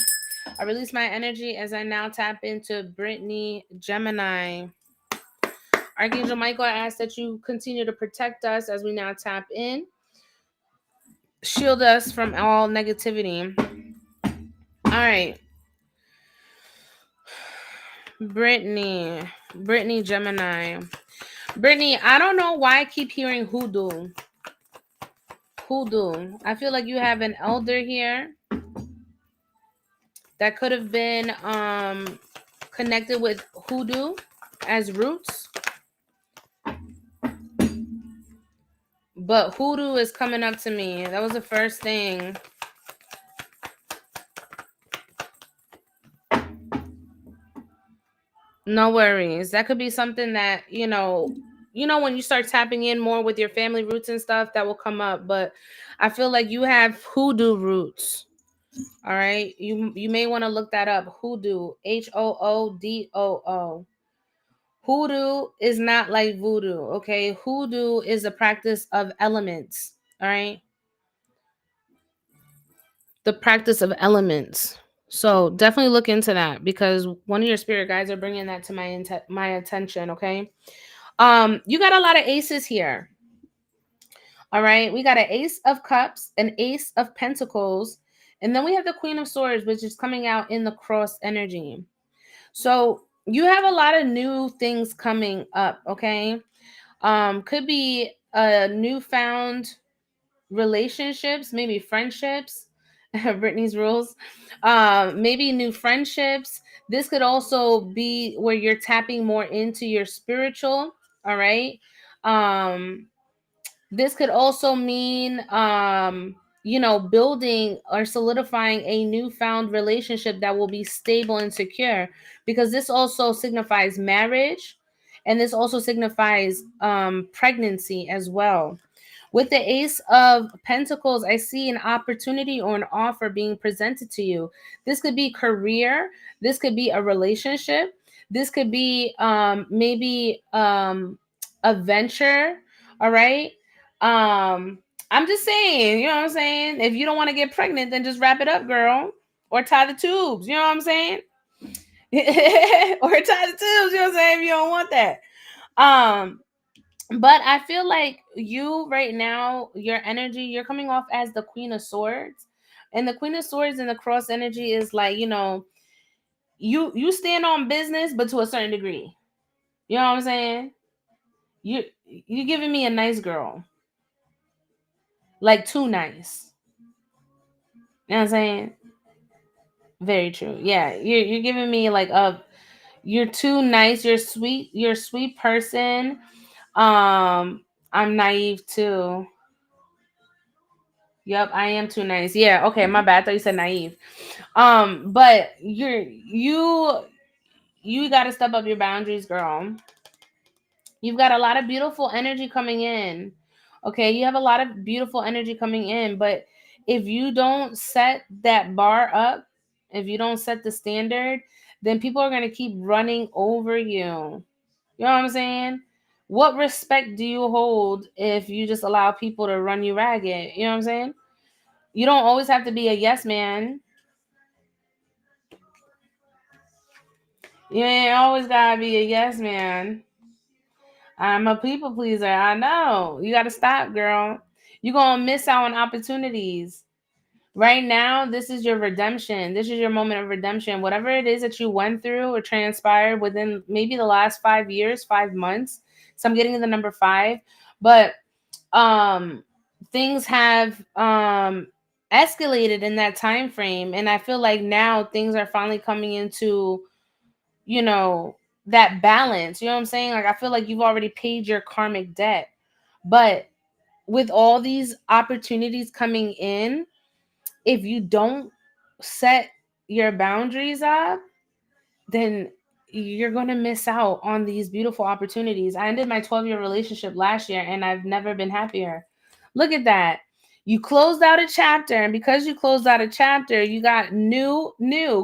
I release my energy as I now tap into Brittany Gemini. Archangel Michael, I ask that you continue to protect us as we now tap in. Shield us from all negativity. All right. Brittany Gemini. Brittany, I don't know why I keep hearing hoodoo. Hoodoo. I feel like you have an elder here that could have been connected with hoodoo as roots. But hoodoo is coming up to me. That was the first thing. No worries. That could be something that, when you start tapping in more with your family roots and stuff, that will come up. But I feel like you have hoodoo roots. All right. You may want to look that up. Hoodoo. Hoodoo. Hoodoo is not like voodoo. Okay. Hoodoo is a practice of elements. All right. The practice of elements. So definitely look into that because one of your spirit guides are bringing that to my attention. Okay. You got a lot of aces here. All right. We got an ace of cups, an ace of pentacles, and then we have the queen of swords, which is coming out in the cross energy. So you have a lot of new things coming up. Okay. Could be a newfound relationships, maybe friendships. Brittany's rules. Maybe new friendships. This could also be where you're tapping more into your spiritual. All right. This could also mean building or solidifying a newfound relationship that will be stable and secure, because this also signifies marriage, and this also signifies pregnancy as well. With the Ace of Pentacles, I see an opportunity or an offer being presented to you. This could be career. This could be a relationship. This could be maybe a venture All right. I'm just saying, you know what I'm saying? If you don't want to get pregnant, then just wrap it up, girl. Or tie the tubes, you know what I'm saying? Or tie the tubes, you know what I'm saying? If you don't want that. Um, but I feel like you right now, your energy, you're coming off as the Queen of Swords. And the Queen of Swords and the cross energy is like, you stand on business, but to a certain degree. You know what I'm saying? You giving me a nice girl. Like too nice. You know what I'm saying? Very true. Yeah, you're giving me like you're too nice, you're a sweet person. I'm naive too. Yep, I am too nice. Yeah, okay, my bad. I thought you said naive. But you got to step up your boundaries, girl. You've got a lot of beautiful energy coming in. Okay, you have a lot of beautiful energy coming in, but if you don't set that bar up, if you don't set the standard, then people are going to keep running over you. You know what I'm saying? What respect do you hold if you just allow people to run you ragged? You know what I'm saying? You don't always have to be a yes man. You ain't always gotta be a yes man. I'm a people pleaser. I know. You gotta stop, girl. You're gonna miss out on opportunities. Right now, this is your redemption. This is your moment of redemption. Whatever it is that you went through or transpired within maybe the last 5 years, 5 months. So I'm getting the number 5. But um things have escalated in that time frame. And I feel like now things are finally coming into you know, that balance. You know what I'm saying? Like I feel like you've already paid your karmic debt. But with all these opportunities coming in, if you don't set your boundaries up, then you're going to miss out on these beautiful opportunities. I ended my 12-year relationship last year and I've never been happier. Look at that. You closed out a chapter, and because you closed out a chapter, you got new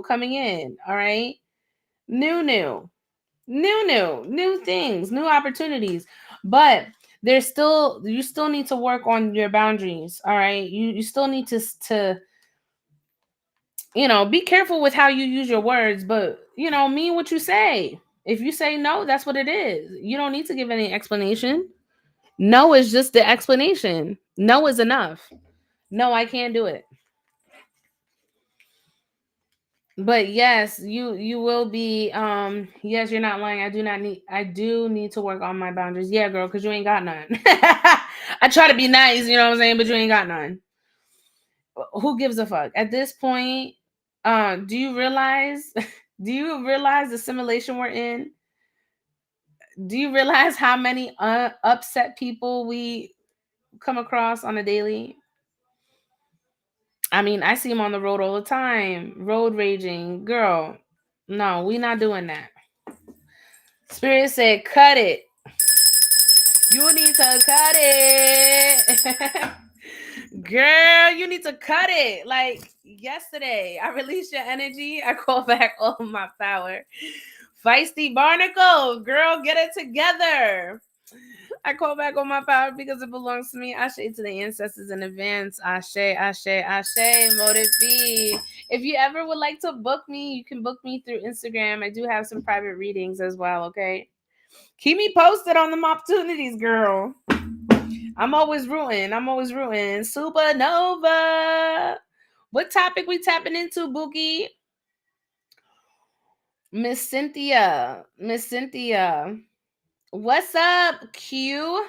coming in, all right? New new things, new opportunities. But you still need to work on your boundaries, all right? You still need to be careful with how you use your words, but mean what you say. If you say no, that's what it is. You don't need to give any explanation. No is just the explanation. No is enough. No, I can't do it. But yes, you will be yes, you're not lying. I do need to work on my boundaries. Yeah, girl, cuz you ain't got none. I try to be nice, you know what I'm saying, but you ain't got none. Who gives a fuck? At this point, do you realize do you realize the simulation we're in? Do you realize how many upset people we come across on a daily? I mean, I see them on the road all the time, road raging. Girl, no, we not doing that. Spirit said, cut it. You need to cut it. Girl, you need to cut it. Like yesterday, I released your energy. I call back all of my power. Feisty Barnacle, girl, get it together. I call back all my power because it belongs to me. Ashe to the ancestors in advance. Ashe, ashe, ashe, motive be. If you ever would like to book me, you can book me through Instagram. I do have some private readings as well, okay? Keep me posted on them opportunities, girl. I'm always rooting. Supernova. What topic we tapping into, Bookie? Miss Cynthia. Miss Cynthia. What's up, Q?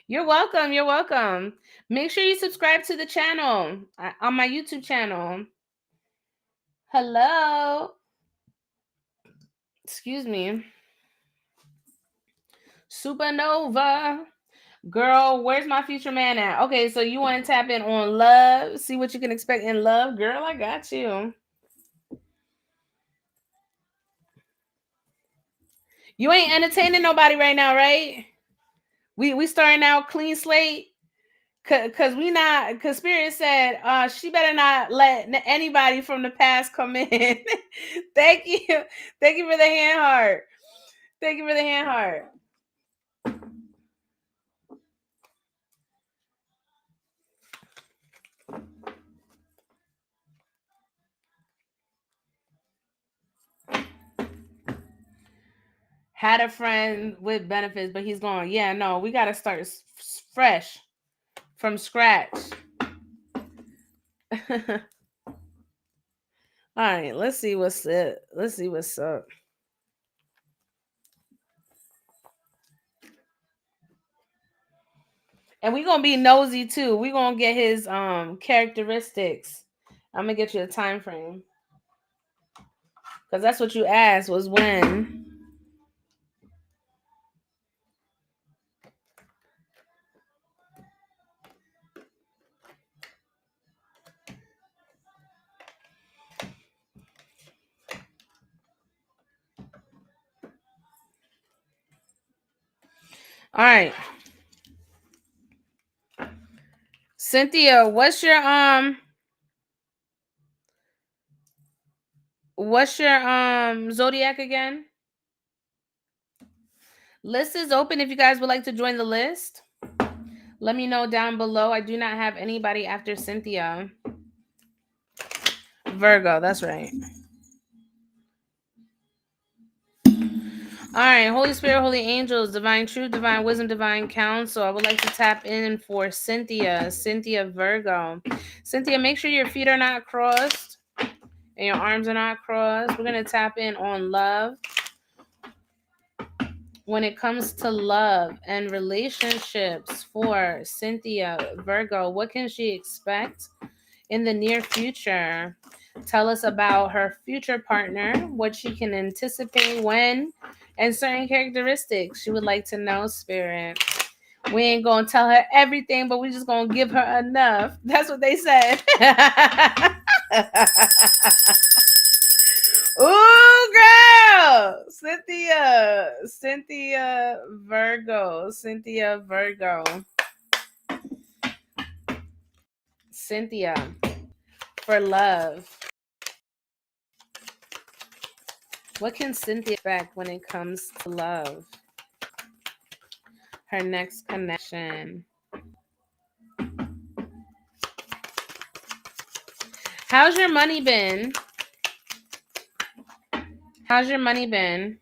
You're welcome. You're welcome. Make sure you subscribe to the channel on my YouTube channel. Hello. Excuse me. Supernova. Girl, where's my future man at? Okay, so you want to tap in on love, see what you can expect in love. Girl, I got you. You ain't entertaining nobody right now, right? We starting out clean slate. Cause we not, cause Spirit said she better not let anybody from the past come in. Thank you. Thank you for the hand heart. Thank you for the hand heart. Had a friend with benefits, but he's going, yeah, no, we got to start fresh from scratch. All right, let's see what's it. Let's see what's up. And we're gonna be nosy too. We're gonna get his characteristics. I'm gonna get you a time frame. Because that's what you asked was when. All right. Cynthia, what's your zodiac again? List is open if you guys would like to join the list. Let me know down below. I do not have anybody after Cynthia. Virgo, that's right. All right, Holy Spirit, Holy Angels, Divine Truth, Divine Wisdom, Divine Counsel. I would like to tap in for Cynthia. Cynthia Virgo. Cynthia, make sure your feet are not crossed and your arms are not crossed. We're going to tap in on love. When it comes to love and relationships for Cynthia Virgo, what can she expect in the near future? Tell us about her future partner, what she can anticipate when, and certain characteristics she would like to know, Spirit. We ain't gonna tell her everything, but we just gonna give her enough. That's what they said. Ooh, girl! Cynthia Virgo. Cynthia for love. What can Cynthia expect when it comes to love? Her next connection. How's your money been? How's your money been?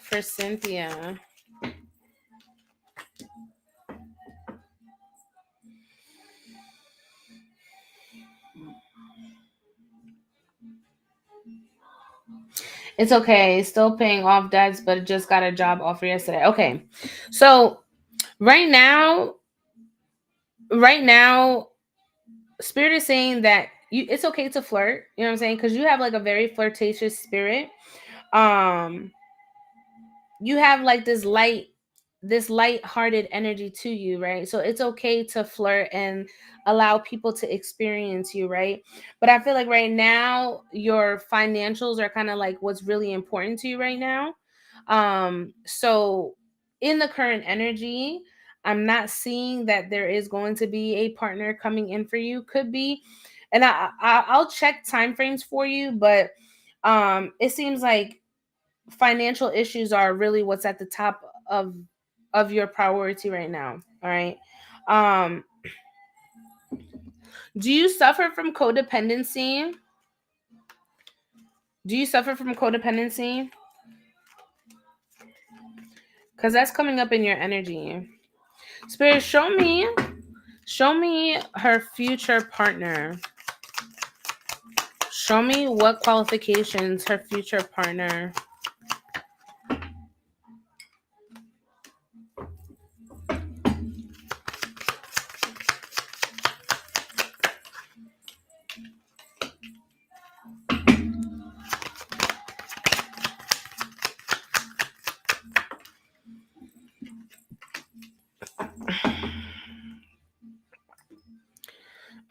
For Cynthia. It's okay. Still paying off debts, but just got a job offer yesterday. Okay. So right now, Spirit is saying that it's okay to flirt. You know what I'm saying? Because you have like a very flirtatious spirit. Um, you have like this light-hearted energy to you, right? So it's okay to flirt and allow people to experience you, right? But I feel like right now your financials are kind of like what's really important to you right now. So in the current energy, I'm not seeing that there is going to be a partner coming in for you. Could be, and I'll check time frames for you, but it seems like financial issues are really what's at the top of your priority right now. All right. Um, do you suffer from codependency? Do you suffer from codependency? Because that's coming up in your energy. Spirit, show me her future partner. Show me what qualifications her future partner.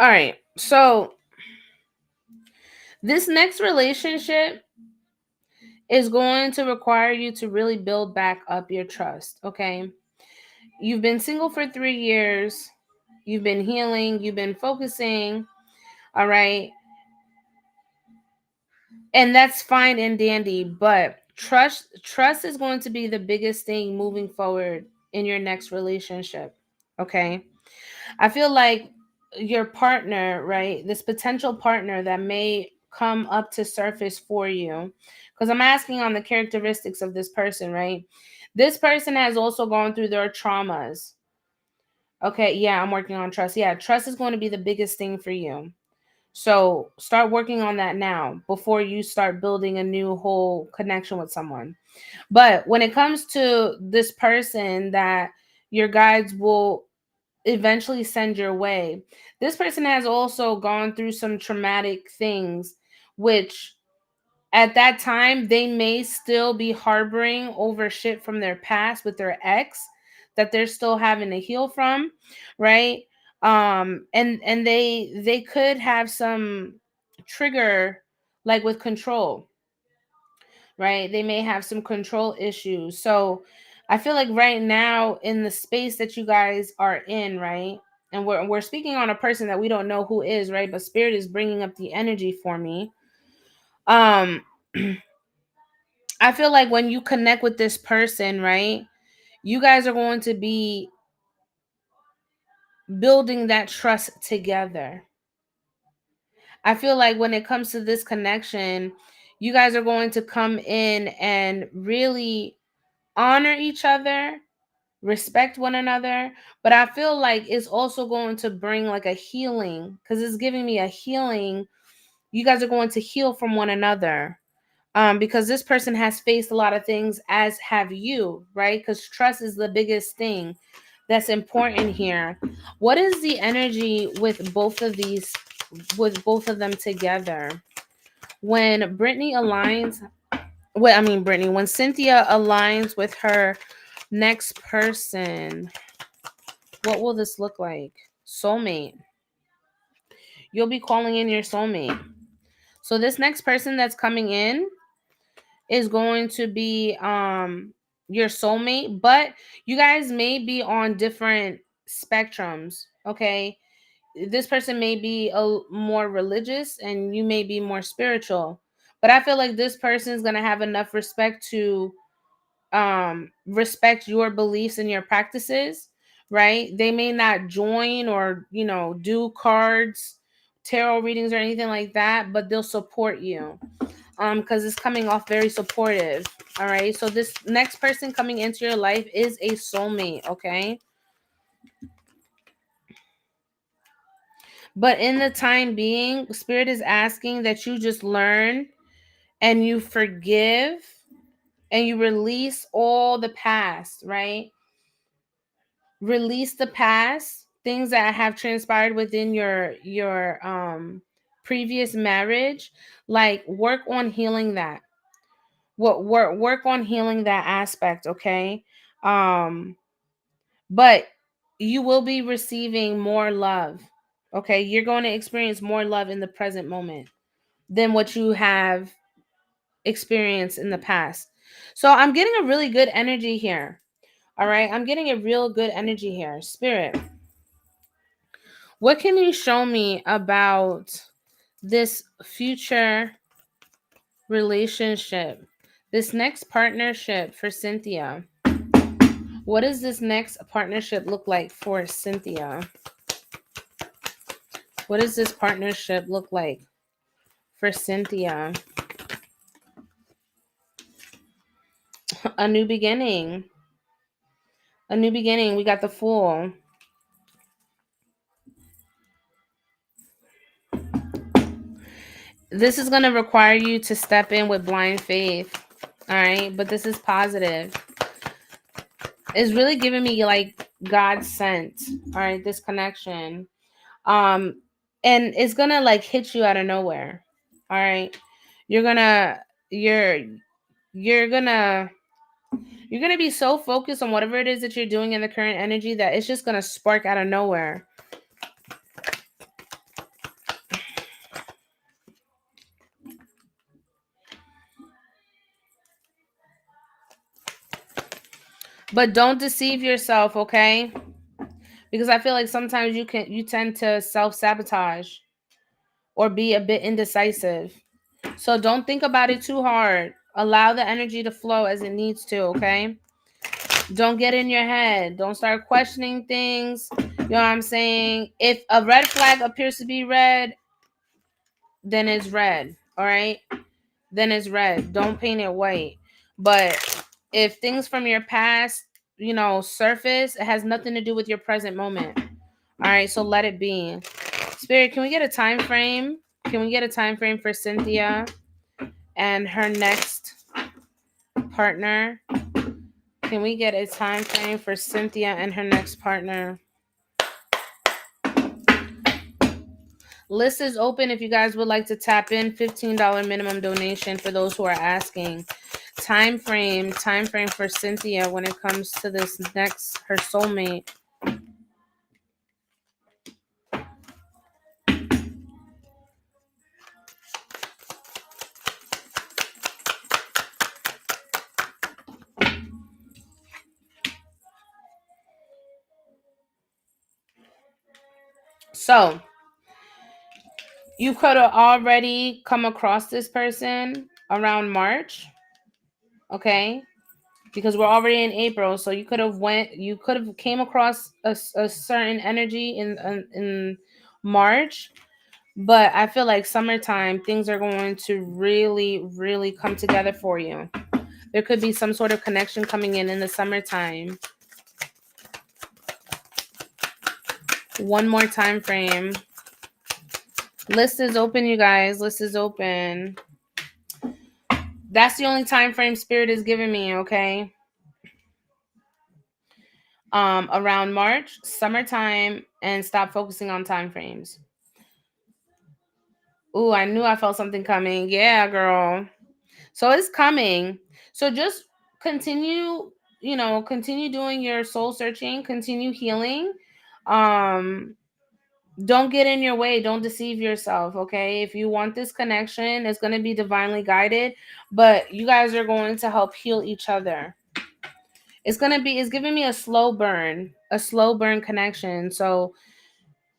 All right. So this next relationship is going to require you to really build back up your trust. Okay. You've been single for 3 years. You've been healing. You've been focusing. All right. And that's fine and dandy. But trust is going to be the biggest thing moving forward in your next relationship. Okay. I feel like your partner, right? This potential partner that may come up to surface for you. Because I'm asking on the characteristics of this person, right? This person has also gone through their traumas. Okay, yeah, I'm working on trust. Yeah, trust is going to be the biggest thing for you. So start working on that now before you start building a new whole connection with someone. But when it comes to this person that your guides will eventually send your way, this person has also gone through some traumatic things, which at that time they may still be harboring over shit from their past with their ex that they're still having to heal from, right? And they could have some trigger, like with control, right? They may have some control issues. So I feel like right now in the space that you guys are in, right? And we're speaking on a person that we don't know who is, right? But spirit is bringing up the energy for me. Um I feel like when you connect with this person, right? You guys are going to be building that trust together. I feel like when it comes to this connection, you guys are going to come in and really honor each other, respect one another, but I feel like it's also going to bring like a healing, because it's giving me a healing. You guys are going to heal from one another, because this person has faced a lot of things, as have you, right? Because trust is the biggest thing that's important here. What is the energy with both of these, with both of them together? When Brittany aligns, Brittany, when Cynthia aligns with her next person, what will this look like? Soulmate. You'll be calling in your soulmate. So this next person that's coming in is going to be your soulmate, but you guys may be on different spectrums, okay? This person may be more religious and you may be more spiritual. But I feel like this person is going to have enough respect to respect your beliefs and your practices, right? They may not join or, do cards, tarot readings or anything like that, but they'll support you because it's coming off very supportive. All right, so this next person coming into your life is a soulmate, okay? But in the time being, spirit is asking that you just learn and you forgive and you release all the past, right? Release the past, things that have transpired within your previous marriage. Like, work on healing that. Work on healing that aspect, okay? um but you will be receiving more love, okay? You're going to experience more love in the present moment than what you have experienced in the past. So I'm getting a really good energy here. All right, I'm getting a real good energy here. Spirit, what can you show me about this future relationship, this next partnership for Cynthia? What does this next partnership look like for Cynthia? What does this partnership look like for Cynthia? A new beginning. A new beginning. We got the Fool. This is going to require you to step in with blind faith. All right, but this is positive. It's really giving me like God sent. All right, this connection. Um and it's going to like hit you out of nowhere. All right. You're going to you're you're going to you're going to be so focused on whatever it is that you're doing in the current energy that it's just going to spark out of nowhere. But don't deceive yourself, okay? Because I feel like sometimes you tend to self-sabotage or be a bit indecisive. So don't think about it too hard. Allow the energy to flow as it needs to, okay? Don't get in your head. Don't start questioning things. You know what I'm saying? If a red flag appears to be red, then it's red. All right? Then it's red. Don't paint it white. But if things from your past, surface, it has nothing to do with your present moment. All right, so let it be. Spirit, can we get a time frame? Can we get a time frame for Cynthia and her next partner? Can we get a time frame for Cynthia and her next partner? List is open if you guys would like to tap in. $15 minimum donation for those who are asking. Time frame for Cynthia when it comes to this next, her soulmate. So you could have already come across this person around March, okay? Because we're already in April, so you could have came across a certain energy in March, but I feel like summertime things are going to really, really come together for you. There could be some sort of connection coming in the summertime. One more time frame. List is open, you guys. List is open. That's the only time frame Spirit is giving me, okay? Around March, summertime, and stop focusing on time frames. Ooh, I knew I felt something coming. Yeah, girl. So it's coming. So just continue, continue doing your soul searching, continue healing. Um, don't get in your way. Don't deceive yourself, okay? If you want this connection, it's going to be divinely guided, but you guys are going to help heal each other. It's giving me a slow burn connection. So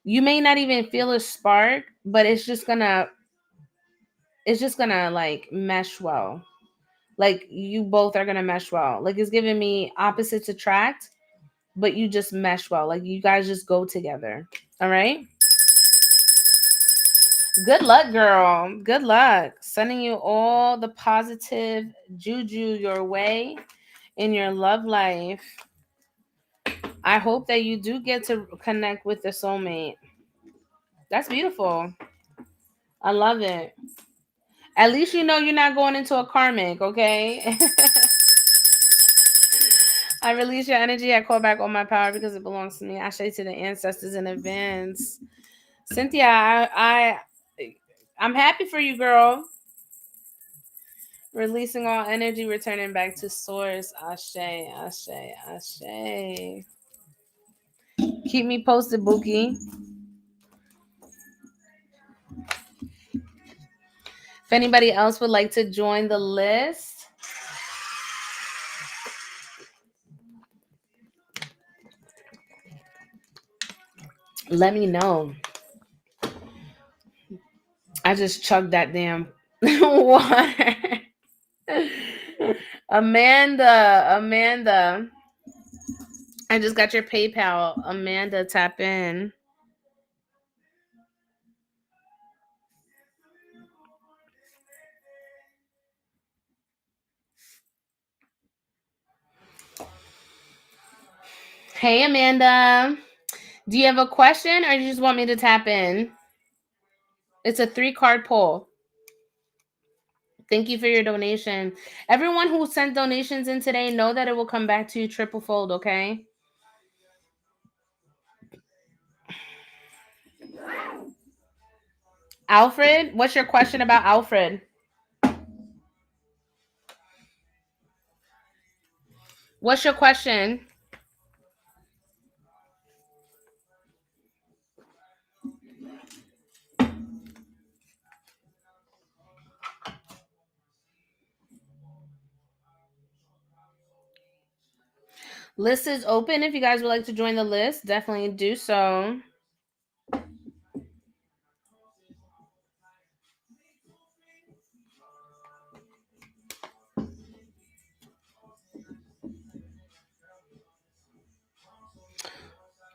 you may not even feel a spark, but it's just gonna like mesh well. Like you both are gonna mesh well. Like it's giving me opposites attract, but you just mesh well. Like you guys just go together. All right. Good luck, girl. Good luck. Sending you all the positive juju your way in your love life. I hope that you do get to connect with the soulmate. That's beautiful. I love it. At least you know you're not going into a karmic, okay? I release your energy. I call back all my power because it belongs to me. I say to the ancestors in advance. Cynthia, I'm happy for you, girl. Releasing all energy, returning back to source. Ashe, ashe, ashe. Keep me posted, Bookie. If anybody else would like to join the list, let me know. I just chugged that damn water. Amanda. I just got your PayPal. Amanda, tap in. Hey, Amanda. Do you have a question or you just want me to tap in? It's a 3-card pull. Thank you for your donation. Everyone who sent donations in today, know that it will come back to you triple fold, okay? Alfred, what's your question about Alfred? What's your question? List is open. If you guys would like to join the list, definitely do so.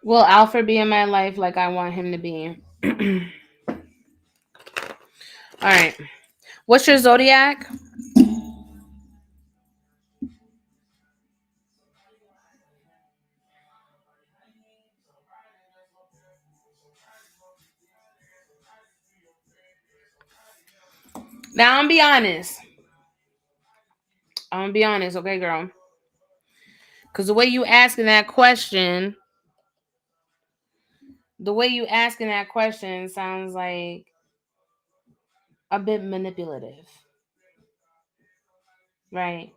Will Alfred be in my life like I want him to be? All right. What's your zodiac? Now I'm gonna be honest. I'm gonna be honest, okay, girl? Because the way you asking that question sounds like a bit manipulative, right?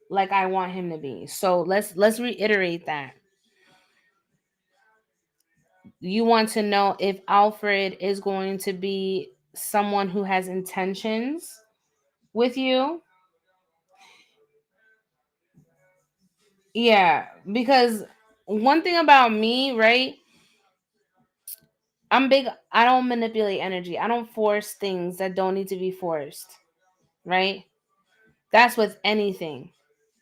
Like I want him to be. So let's reiterate that. You want to know if Alfred is going to be someone who has intentions with you. Yeah, because one thing about me, right? I'm big, I don't manipulate energy. I don't force things that don't need to be forced, right? That's with anything.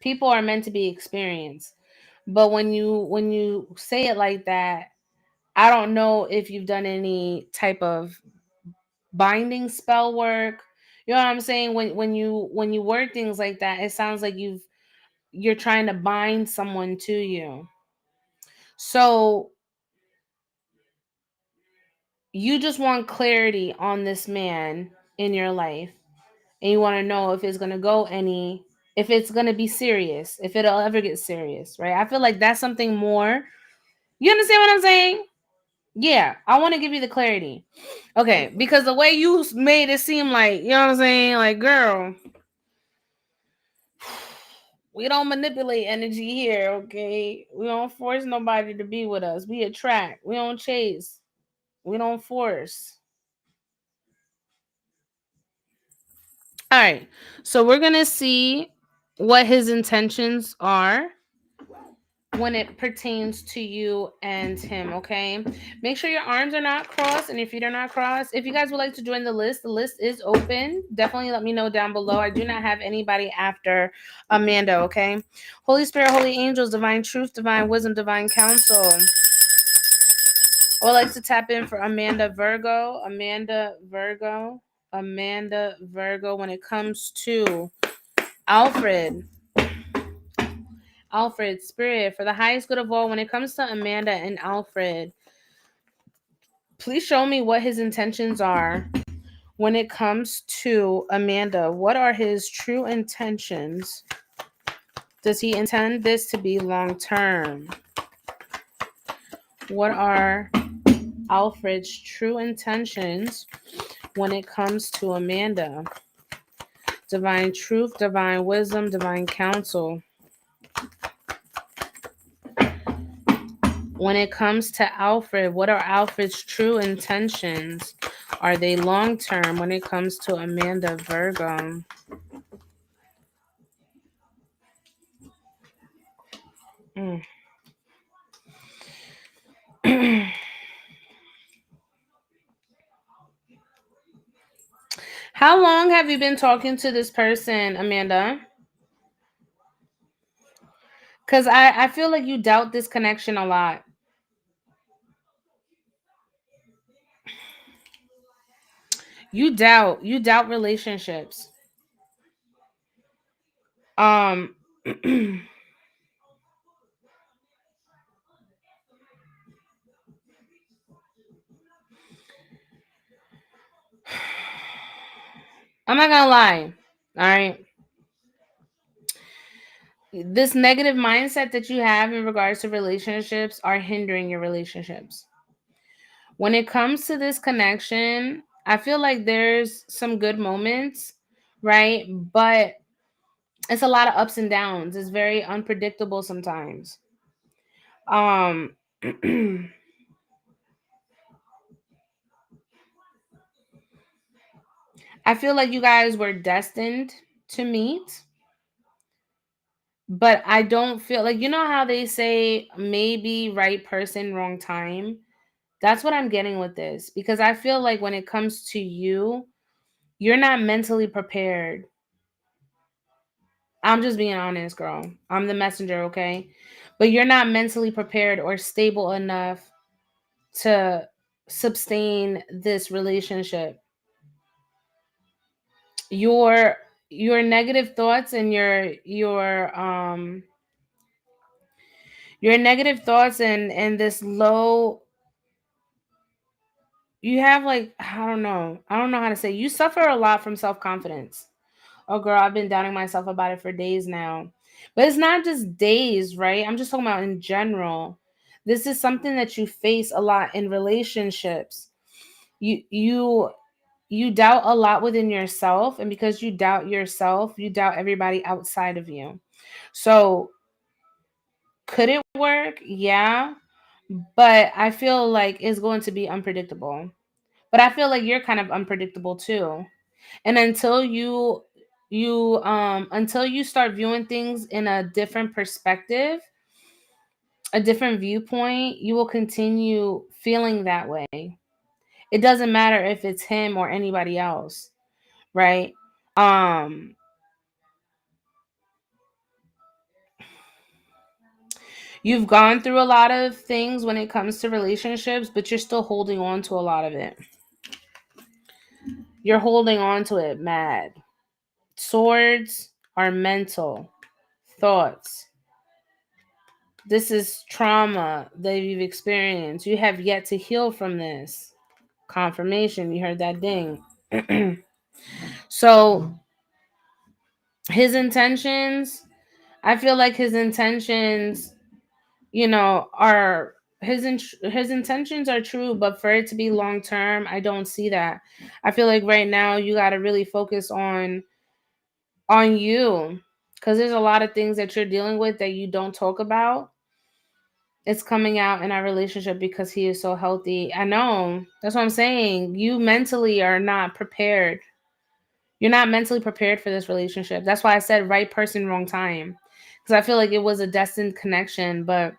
People are meant to be experienced. But when you say it like that, I don't know if you've done any type of binding spell work. You know what I'm saying? When you word things like that, it sounds like you're trying to bind someone to you. So you just want clarity on this man in your life, and you want to know if it's going to go any, if it's going to be serious, if it'll ever get serious, right? I feel like that's something more. You understand what I'm saying? Yeah, I want to give you the clarity. Okay, because the way you made it seem like, you know what I'm saying? Like, girl, we don't manipulate energy here, okay? We don't force nobody to be with us. We attract. We don't chase. We don't force. All right. So we're going to see what his intentions are when it pertains to you and him, okay? Make sure your arms are not crossed and your feet are not crossed. If you guys would like to join the list is open. Definitely let me know down below. I do not have anybody after Amanda, okay? Holy Spirit, holy angels, divine truth, divine wisdom, divine counsel. I would like to tap in for Amanda Virgo. Amanda Virgo, when it comes to Alfred. Alfred, Spirit, for the highest good of all, when it comes to Amanda and Alfred, please show me what his intentions are when it comes to Amanda. What are his true intentions? Does he intend this to be long term? What are Alfred's true intentions when it comes to Amanda? Divine truth, divine wisdom, divine counsel. When it comes to Alfred, what are Alfred's true intentions? Are they long term when it comes to Amanda Virgo? Mm. How long have you been talking to this person, Amanda? Because I feel like you doubt this connection a lot. You doubt relationships. Um I'm not gonna lie. All right. This negative mindset that you have in regards to relationships are hindering your relationships. When it comes to this connection, I feel like there's some good moments, right? But it's a lot of ups and downs. It's very unpredictable sometimes. Um I feel like you guys were destined to meet, but I don't feel like, you know how they say maybe right person, wrong time? That's what I'm getting with this, because I feel like when it comes to you, you're not mentally prepared. I'm just being honest, girl. I'm the messenger, okay? but you're not mentally prepared or stable enough to sustain this relationship. Your your negative thoughts and your negative thoughts and this low, you have like, I don't know how to say, you suffer a lot from self-confidence. Oh girl, I've been doubting myself about it for days now. But it's not just days, right? I'm just talking about in general. This is something that you face a lot in relationships. You doubt a lot within yourself, and because you doubt yourself, you doubt everybody outside of you. So, could it work? Yeah, but I feel like it's going to be unpredictable. But I feel like you're kind of unpredictable too. And until you start viewing things in a different perspective, a different viewpoint, you will continue feeling that way. It doesn't matter if it's him or anybody else, right? Um you've gone through a lot of things when it comes to relationships, but you're still holding on to a lot of it. You're holding on to it mad. Swords are mental thoughts. This is trauma that you've experienced. You have yet to heal from this. Confirmation. You heard that ding. So his intentions, I feel like his intentions, are his intentions are true, but for it to be long term, I don't see that. I feel like right now you got to really focus on you, because there's a lot of things that you're dealing with that you don't talk about. It's coming out in our relationship because he is so healthy. I know. That's what I'm saying. You mentally are not prepared. You're not mentally prepared for this relationship. That's why I said right person, wrong time. Because I feel like it was a destined connection. But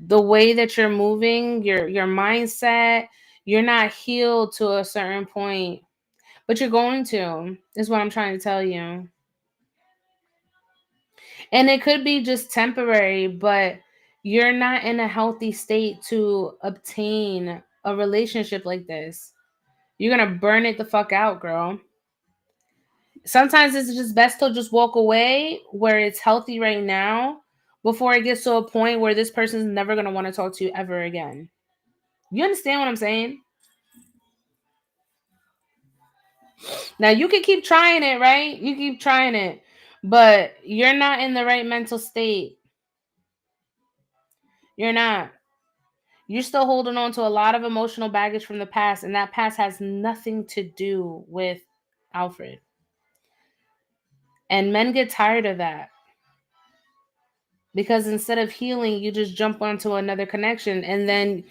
the way that you're moving, your mindset, you're not healed to a certain point. But you're going to, is what I'm trying to tell you. And it could be just temporary, but you're not in a healthy state to obtain a relationship like this. You're going to burn it the fuck out, girl. Sometimes it's just best to just walk away where it's healthy right now before it gets to a point where this person's never going to want to talk to you ever again. You understand what I'm saying? Now, you can keep trying it, right? You keep trying it, but you're not in the right mental state. You're not. You're still holding on to a lot of emotional baggage from the past, and that past has nothing to do with Alfred. And men get tired of that because instead of healing, you just jump onto another connection, and then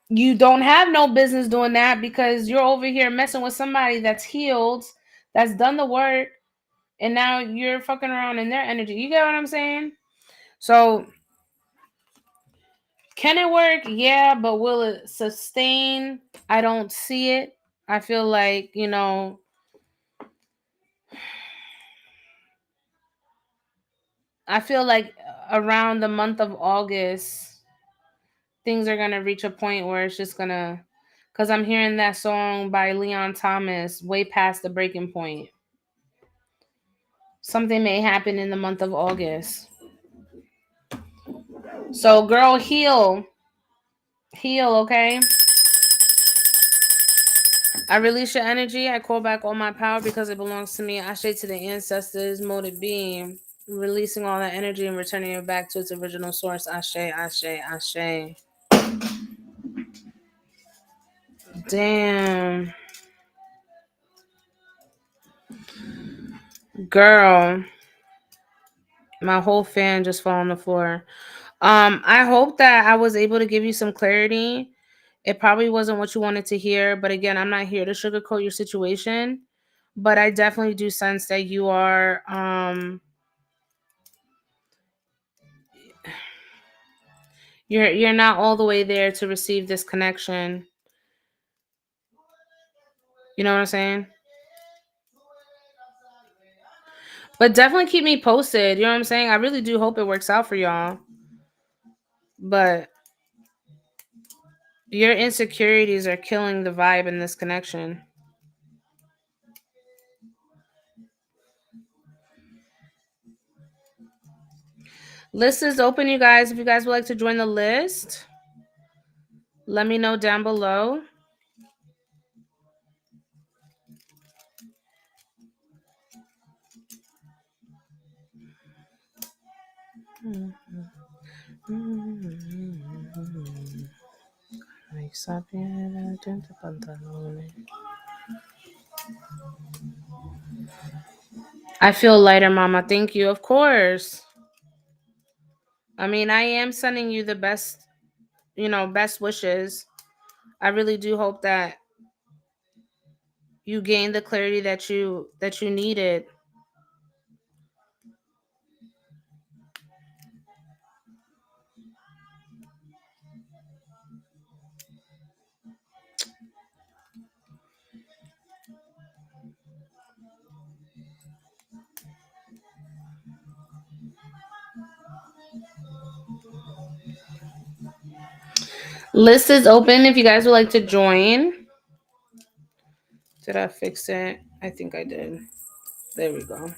you don't have no business doing that because you're over here messing with somebody that's healed, that's done the work, and now you're fucking around in their energy. You get what I'm saying? So, can it work? Yeah, but will it sustain? I don't see it. I feel like, I feel like around the month of August, things are going to reach a point where it's just going to, because I'm hearing that song by Leon Thomas, Way Past the Breaking Point. Something may happen in the month of August. So, girl, heal. Heal, okay? I release your energy. I call back all my power because it belongs to me. I say to the ancestors, motive being, releasing all that energy and returning it back to its original source. Ashe, ashe, ashe. Damn. Girl, my whole fan just fell on the floor. I hope that I was able to give you some clarity. It probably wasn't what you wanted to hear, but again, I'm not here to sugarcoat your situation. But I definitely do sense that you're not all the way there to receive this connection. You know what I'm saying? But definitely keep me posted. You know what I'm saying? I really do hope it works out for y'all. But your insecurities are killing the vibe in this connection. List is open, you guys. If you guys would like to join the list, let me know down below. I feel lighter, mama. Thank you. Of course. I mean, I am sending you the best, best wishes. I really do hope that you gain the clarity that you needed. List is open if you guys would like to join. Did I fix it? I think I did. There we go.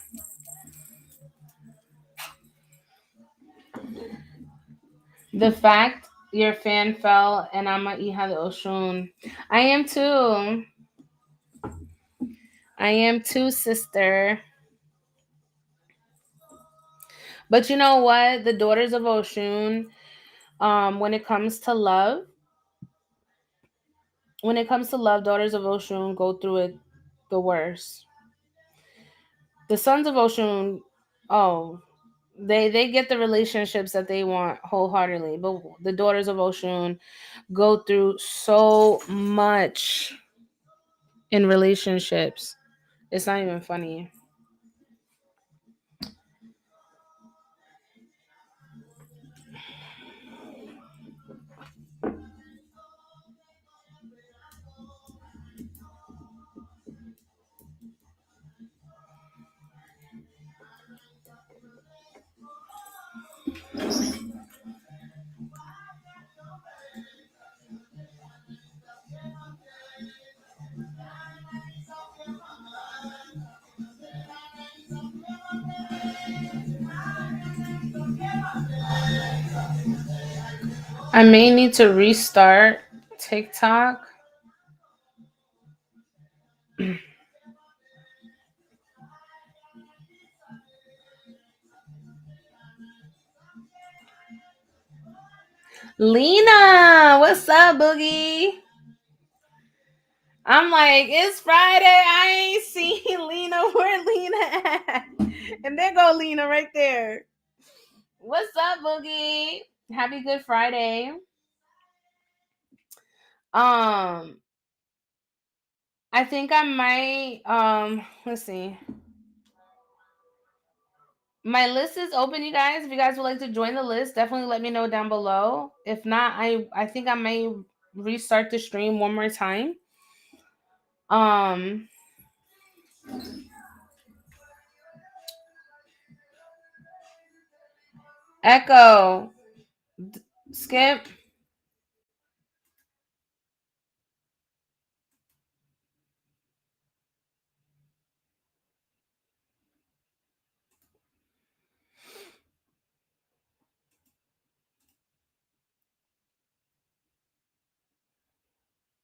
The fact your fan fell and I'm a Iha de Oshun. I am too. I am too, sister. But you know what? The daughters of Oshun, when it comes to love, daughters of Oshun go through it the worst. The sons of Oshun, oh, they get the relationships that they want wholeheartedly, but the daughters of Oshun go through so much in relationships. It's not even funny. I may need to restart TikTok. Lena, what's up, Boogie? I'm like, it's Friday. I ain't seen Lena. Where Lena at? And there go Lena right there. What's up, Boogie? Happy Good Friday. I think I might let's see. My list is open, you guys. If you guys would like to join the list, definitely let me know down below. If not, I think I may restart the stream one more time. Um Echo, Skip.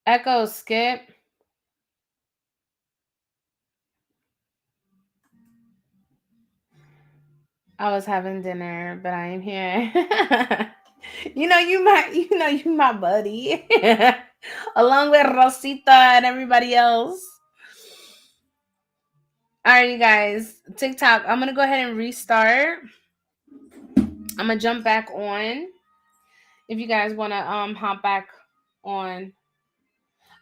Echo, Skip. I was having dinner, but I am here. you my buddy. Along with Rosita and everybody else. All right, you guys. TikTok. I'm gonna go ahead and restart. I'm gonna jump back on. If you guys wanna hop back on.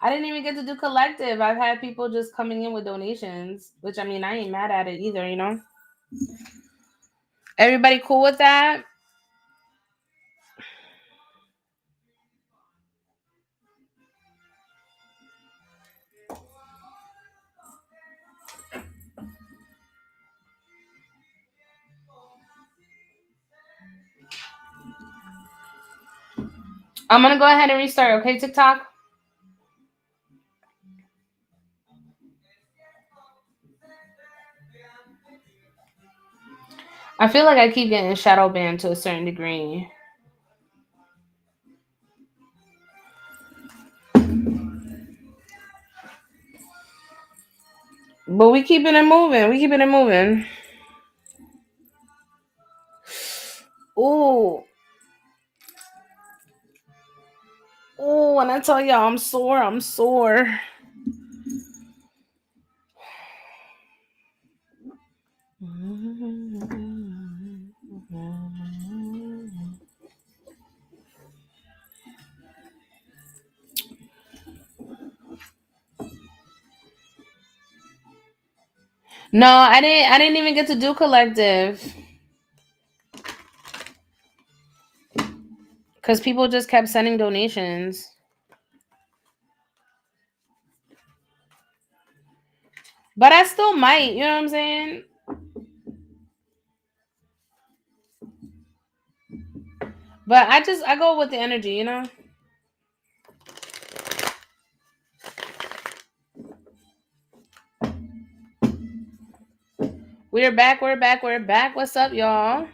I didn't even get to do collective. I've had people just coming in with donations, which I mean I ain't mad at it either. Everybody cool with that? I'm gonna go ahead and restart, okay, TikTok? I feel like I keep getting shadow banned to a certain degree. But we keeping it moving. We keeping it moving. Ooh. Ooh, when I tell y'all I'm sore, I'm sore. No, I didn't even get to do collective. Because people just kept sending donations. But I still might, you know what I'm saying? But I go with the energy, you know? We're back, we're back, we're back. What's up, y'all?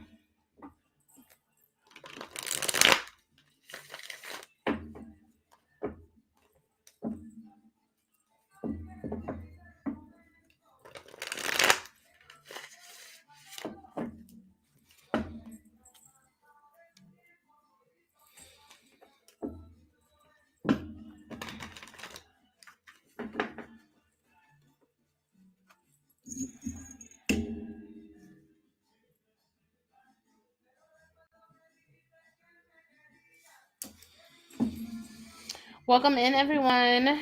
Welcome in, everyone.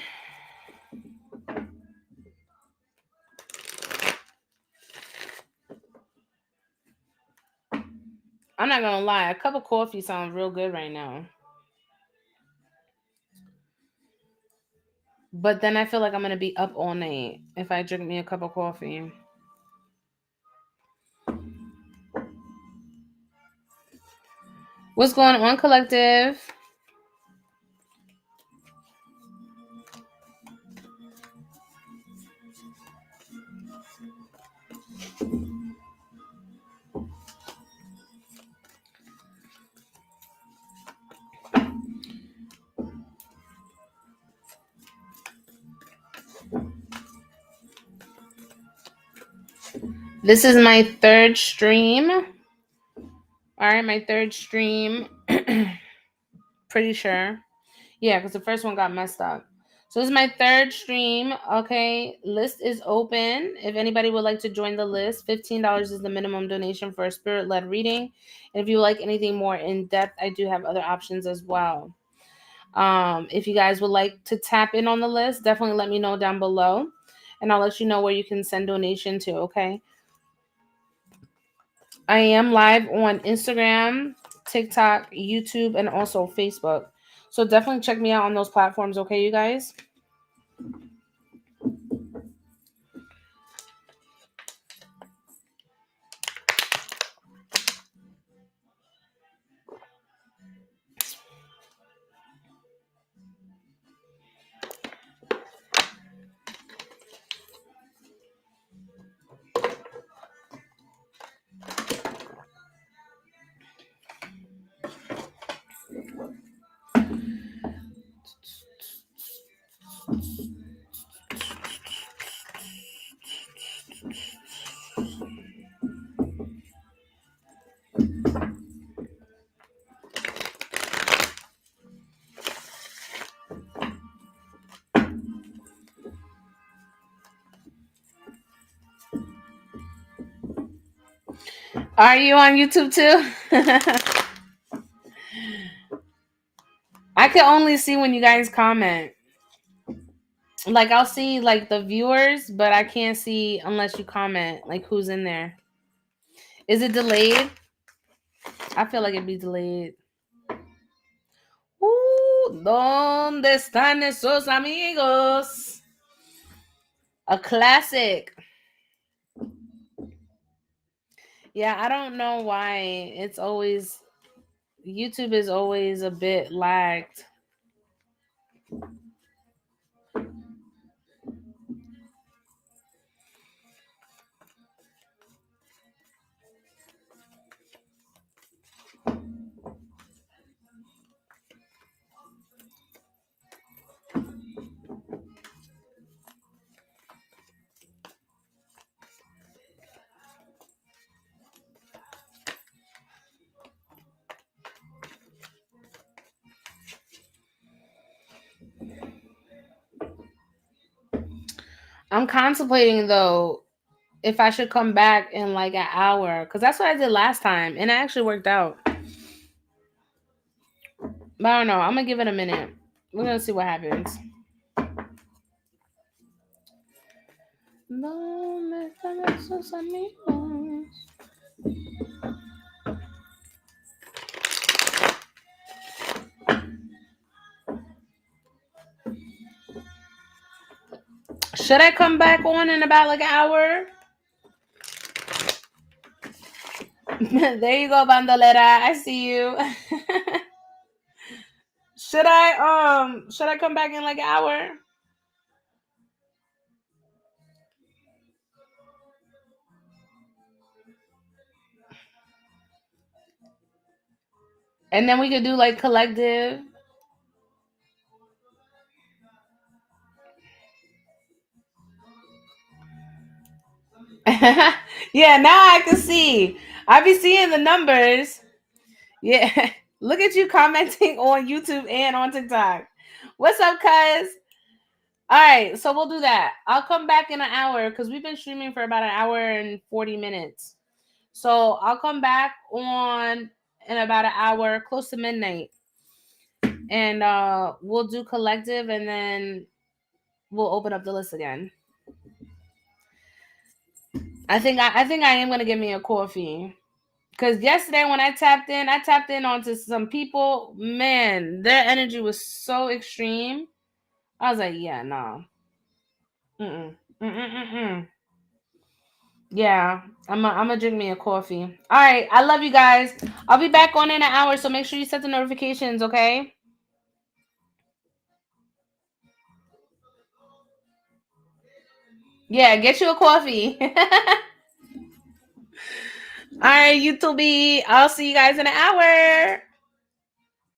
I'm not gonna lie, a cup of coffee sounds real good right now. But then I feel like I'm gonna be up all night if I drink me a cup of coffee. What's going on, collective? This is my third stream. All right, my third stream. Pretty sure. Yeah, because the first one got messed up. So this is my third stream. Okay, list is open. If anybody would like to join the list, $15 is the minimum donation for a spirit-led reading. And if you like anything more in depth, I do have other options as well. If you guys would like to tap in on the list, definitely let me know down below, and I'll let you know where you can send donation to. Okay. I am live on Instagram, TikTok, YouTube, and also Facebook. So definitely check me out on those platforms, okay, you guys? Are you on YouTube too? I can only see when you guys comment. Like I'll see like the viewers, but I can't see unless you comment like who's in there. Is it delayed? I feel like it'd be delayed. ¿Dónde están esos amigos? A classic. Yeah, I don't know why it's always YouTube is always a bit lagged. I'm contemplating though if I should come back in like an hour because that's what I did last time and it actually worked out. But I don't know. I'm gonna give it a minute. We're gonna see what happens. No me sus amigos. Should I come back on in about like an hour? There you go, bandolera. I see you. Should I come back in like an hour? And then we could do like collective. Yeah, now I can see. I be seeing the numbers. Yeah. Look at you commenting on YouTube and on TikTok. What's up, cuz? All right, so we'll do that. I'll come back in an hour because we've been streaming for about an hour and 40 minutes. So I'll come back on in about an hour, close to midnight. And we'll do collective and then we'll open up the list again. I think I am gonna get me a coffee. Cause yesterday when I tapped in onto some people, man, their energy was so extreme. I was like, yeah, no. Mm-mm. Mm-mm-mm-mm. Yeah, I'm gonna drink me a coffee. All right, I love you guys. I'll be back on in an hour, so make sure you set the notifications, okay? Yeah, get you a coffee. All right, YouTube. I'll see you guys in an hour.